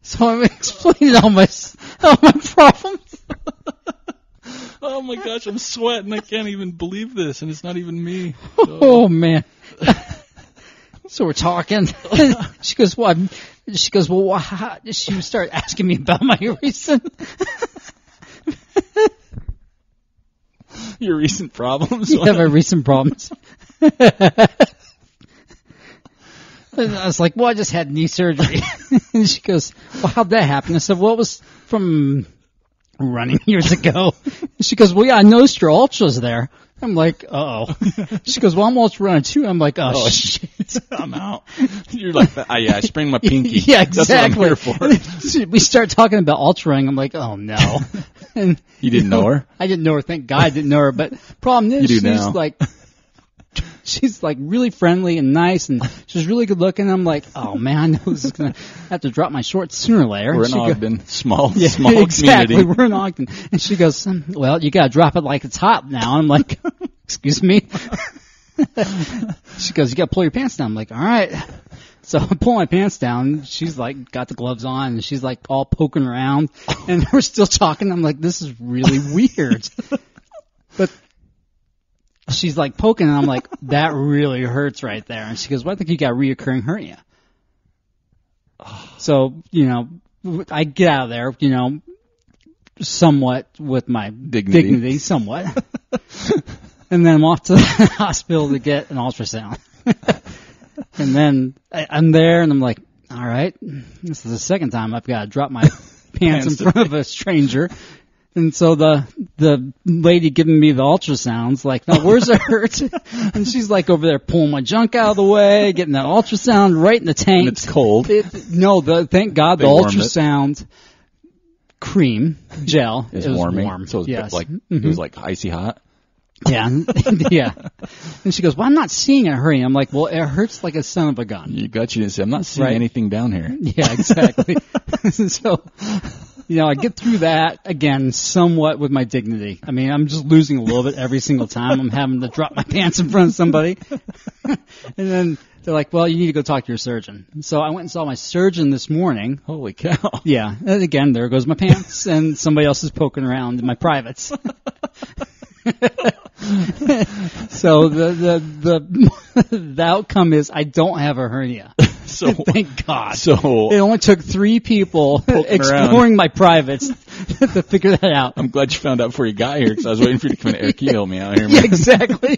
So I'm explaining all my problems. Oh my gosh, I'm sweating. I can't even believe this, and it's not even me. Oh man. So we're talking. She goes, "What?" She goes, "Well, how?" She started asking me about my recent your recent problems. Yeah, my recent problems. And I was like, "Well, I just had knee surgery." And she goes, "Well, how'd that happen?" I said, "Well, it was from running years ago." And she goes, "Well, yeah, I noticed your ultras there." I'm like, uh-oh. She goes, well, I'm ultra running too. I'm like, oh shit. I'm out. You're like, I sprained my pinky. Yeah, exactly. That's what I'm here for. We start talking about ultra running. I'm like, oh no. And you didn't know her? I didn't know her. Thank God I didn't know her. But problem is, she's like really friendly and nice, and she's really good looking. I'm like, oh man, I know this is gonna have to drop my shorts sooner or later. We're in Ogden, small exactly. community. We're in Ogden, and she goes, well, you gotta drop it like it's hot now. I'm like, excuse me. She goes, you gotta pull your pants down. I'm like, all right. So I pull my pants down. She's like, got the gloves on, and she's like all poking around, and we're still talking. I'm like, this is really weird. But she's like poking, and I'm like, that really hurts right there. And she goes, well, I think you got a reoccurring hernia. So, I get out of there, somewhat with my dignity somewhat. And then I'm off to the hospital to get an ultrasound. And then I'm there, and I'm like, all right, this is the second time I've got to drop my pants in front of a stranger. And so the lady giving me the ultrasound's like, now where's it hurt? And she's like over there pulling my junk out of the way, getting that ultrasound right in the tank. And it's cold. Thank God the ultrasound cream gel. It's it was warming. warm. So it was yes. like it was like icy hot. Yeah, yeah. And she goes, well, I'm not seeing a hernia. I'm like, well, it hurts like a son of a gun. You didn't say, I'm not seeing Right. anything down here. Yeah, exactly. So, I get through that, again, somewhat with my dignity. I mean, I'm just losing a little bit every single time. I'm having to drop my pants in front of somebody. And then they're like, well, you need to go talk to your surgeon. So I went and saw my surgeon this morning. Holy cow. Yeah. And again, there goes my pants, and somebody else is poking around in my privates. So the outcome is I don't have a hernia. So thank God. So it only took 3 people exploring my privates to figure that out. I'm glad you found out before you got here because I was waiting for you to come in. Eric, you help me out here, man. Yeah, exactly.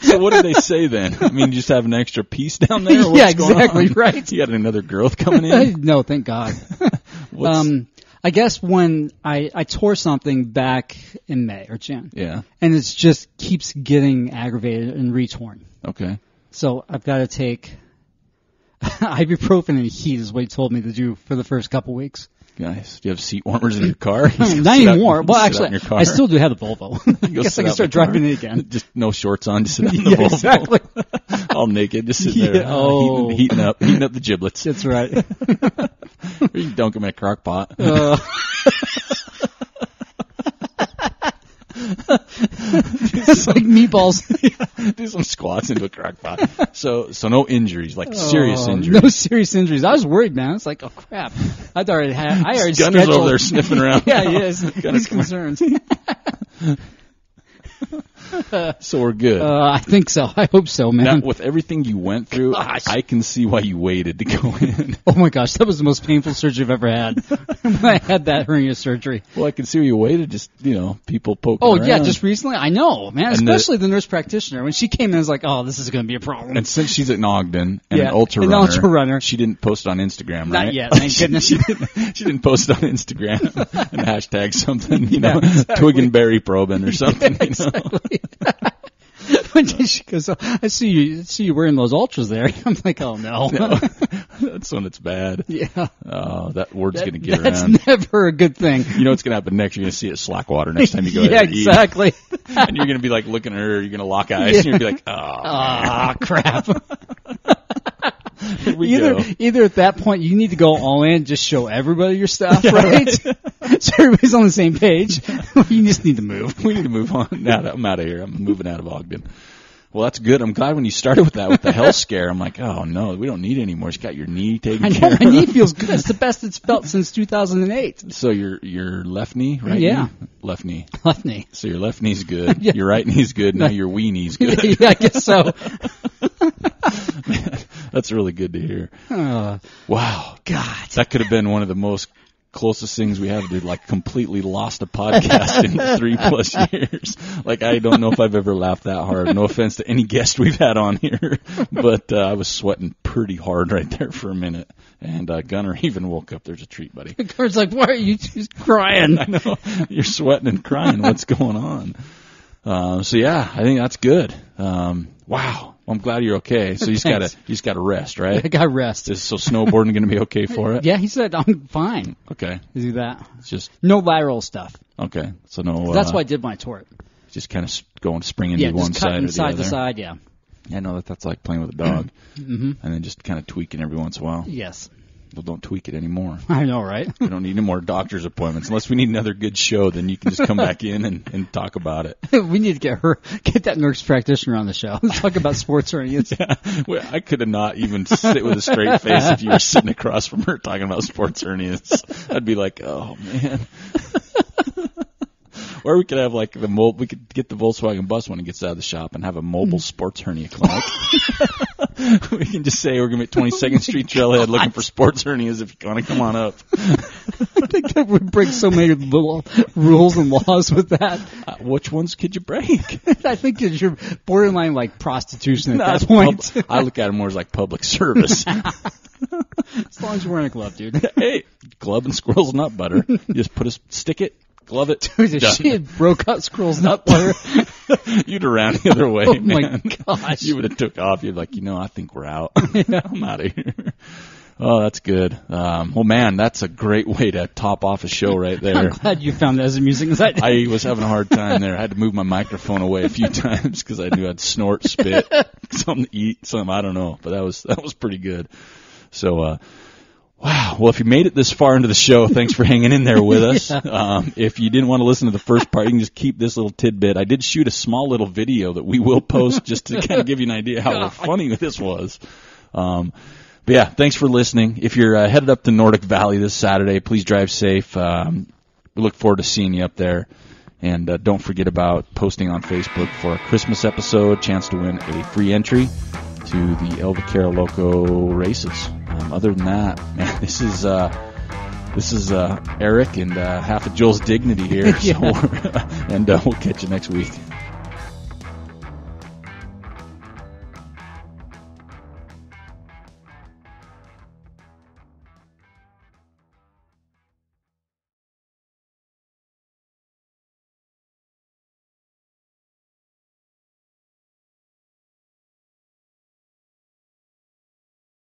So what did they say then? I mean, you just have an extra piece down there? Or what's Yeah, exactly, going on? right. You had another growth coming in? No, thank God. I guess when I tore something back in May or June. Yeah. And it just keeps getting aggravated and retorn. Okay. So I've got to take ibuprofen and heat is what he told me to do for the first couple weeks. Nice. Do you have seat warmers in your car? Not anymore. Well, actually, I still do have the Volvo. I guess I can start driving it again. Just no shorts on, just sit out in the Volvo. Exactly. All naked, just sitting there heating up the giblets. That's right. Or you can dunk them in a crock pot. It's like meatballs. Do some squats into a crock pot. So no injuries, like serious injuries. No serious injuries. I was worried, man. It's like, oh crap. I already Gunner's scheduled. over there sniffing around. Yeah, he is. He's concerned. So we're good. I think so. I hope so, man. Now, with everything you went through, I can see why you waited to go in. Oh my gosh, that was the most painful surgery I've ever had. When I had that hernia surgery. Well, I can see why you waited. Just people poking. Oh around. yeah, just recently. I know, man. And Especially the nurse practitioner when she came in, I was like, oh, this is going to be a problem. And since she's at Ogden and Yeah, an ultra an runner, ultra-runner. she didn't post it on Instagram, right? Not yet, thank goodness. she didn't post it on Instagram and hashtag something, exactly. twig and berry probing or something. Yeah, exactly. She goes, oh, I see you wearing those ultras there. I'm like, oh no. That's when it's bad. Yeah. Oh, that word's going to get that's around. That's never a good thing. You know what's going to happen next? You're going to see it slack water next time you go yeah, there to eat. exactly. And you're going to be like looking at her, you're going to lock eyes, and you're going to be like, oh, crap. Here we go. Either at that point you need to go all in, just show everybody your stuff, right? So everybody's on the same page. You just need to move. We need to move on. I'm out of here. I'm moving out of Ogden. Well, that's good. I'm glad when you started with that, with the health scare, I'm like, oh no, we don't need it anymore. You got your knee taken care of. My knee feels good. It's the best it's felt since 2008. So your left knee, right? Yeah. Knee? Left knee. Left knee. So your left knee's good. Yeah. Your right knee's good. Now your wee knee's good. Yeah, I guess so. Man, that's really good to hear. Wow. God. That could have been one of the most closest things we have to like completely lost a podcast in 3+ years. Like I don't know if I've ever laughed that hard. No offense to any guest we've had on here, but I was sweating pretty hard right there for a minute. And Gunner even woke up. There's a treat, buddy. Gunner's like, why are you just crying? I know. You're sweating and crying. What's going on? So yeah, I think that's good. Wow. I'm glad you're okay. So you just gotta rest, right? I got rest. So snowboarding going to be okay for it? Yeah, he said I'm fine. Okay. To do that. It's just no lateral stuff. Okay. So no. That's what I did when I tore it. Just kind of going springing to one side or the side other. to side. Yeah. I know that's like playing with a dog, mm-hmm. and then just kind of tweaking every once in a while. Yes. Well, don't tweak it anymore. I know, right? We don't need any more doctor's appointments. Unless we need another good show, then you can just come back in and talk about it. We need to get that nurse practitioner on the show. Let's talk about sports hernias. Yeah. Well, I could have not even sit with a straight face if you were sitting across from her talking about sports hernias. I'd be like, oh, man. Or we could have like we could get the Volkswagen bus when it gets out of the shop and have a mobile sports hernia clinic. We can just say we're going to be at 22nd Street Trailhead looking for sports hernias if you want to come on up. I think that would break so many little rules and laws with that. Which ones could you break? I think that you're borderline like prostitution at that point. I look at it more as like public service. As long as you're wearing a glove, dude. Hey, glove and squirrel's nut butter. You just stick it. Glove it. Dude, if she had broke out squirrel's nut butter. You'd have ran the other way, man. Oh, my gosh. You would have took off. You'd like, I think we're out. Yeah. I'm out of here. Oh, that's good. Well, man, that's a great way to top off a show right there. I'm glad you found that as amusing as I did. I was having a hard time there. I had to move my microphone away a few times because I knew I'd snort, spit, something to eat, something, I don't know. But that was pretty good. So, wow. Well, if you made it this far into the show, thanks for hanging in there with us. Yeah. If you didn't want to listen to the first part, you can just keep this little tidbit. I did shoot a small little video that we will post just to kind of give you an idea how funny this was. But yeah, thanks for listening. If you're headed up to Nordic Valley this Saturday, please drive safe. We look forward to seeing you up there. And don't forget about posting on Facebook for a Christmas episode, chance to win a free entry to the El Vaquero Loco races. Other than that, man, this is Eric and half of Joel's dignity here. Yeah. So and we'll catch you next week.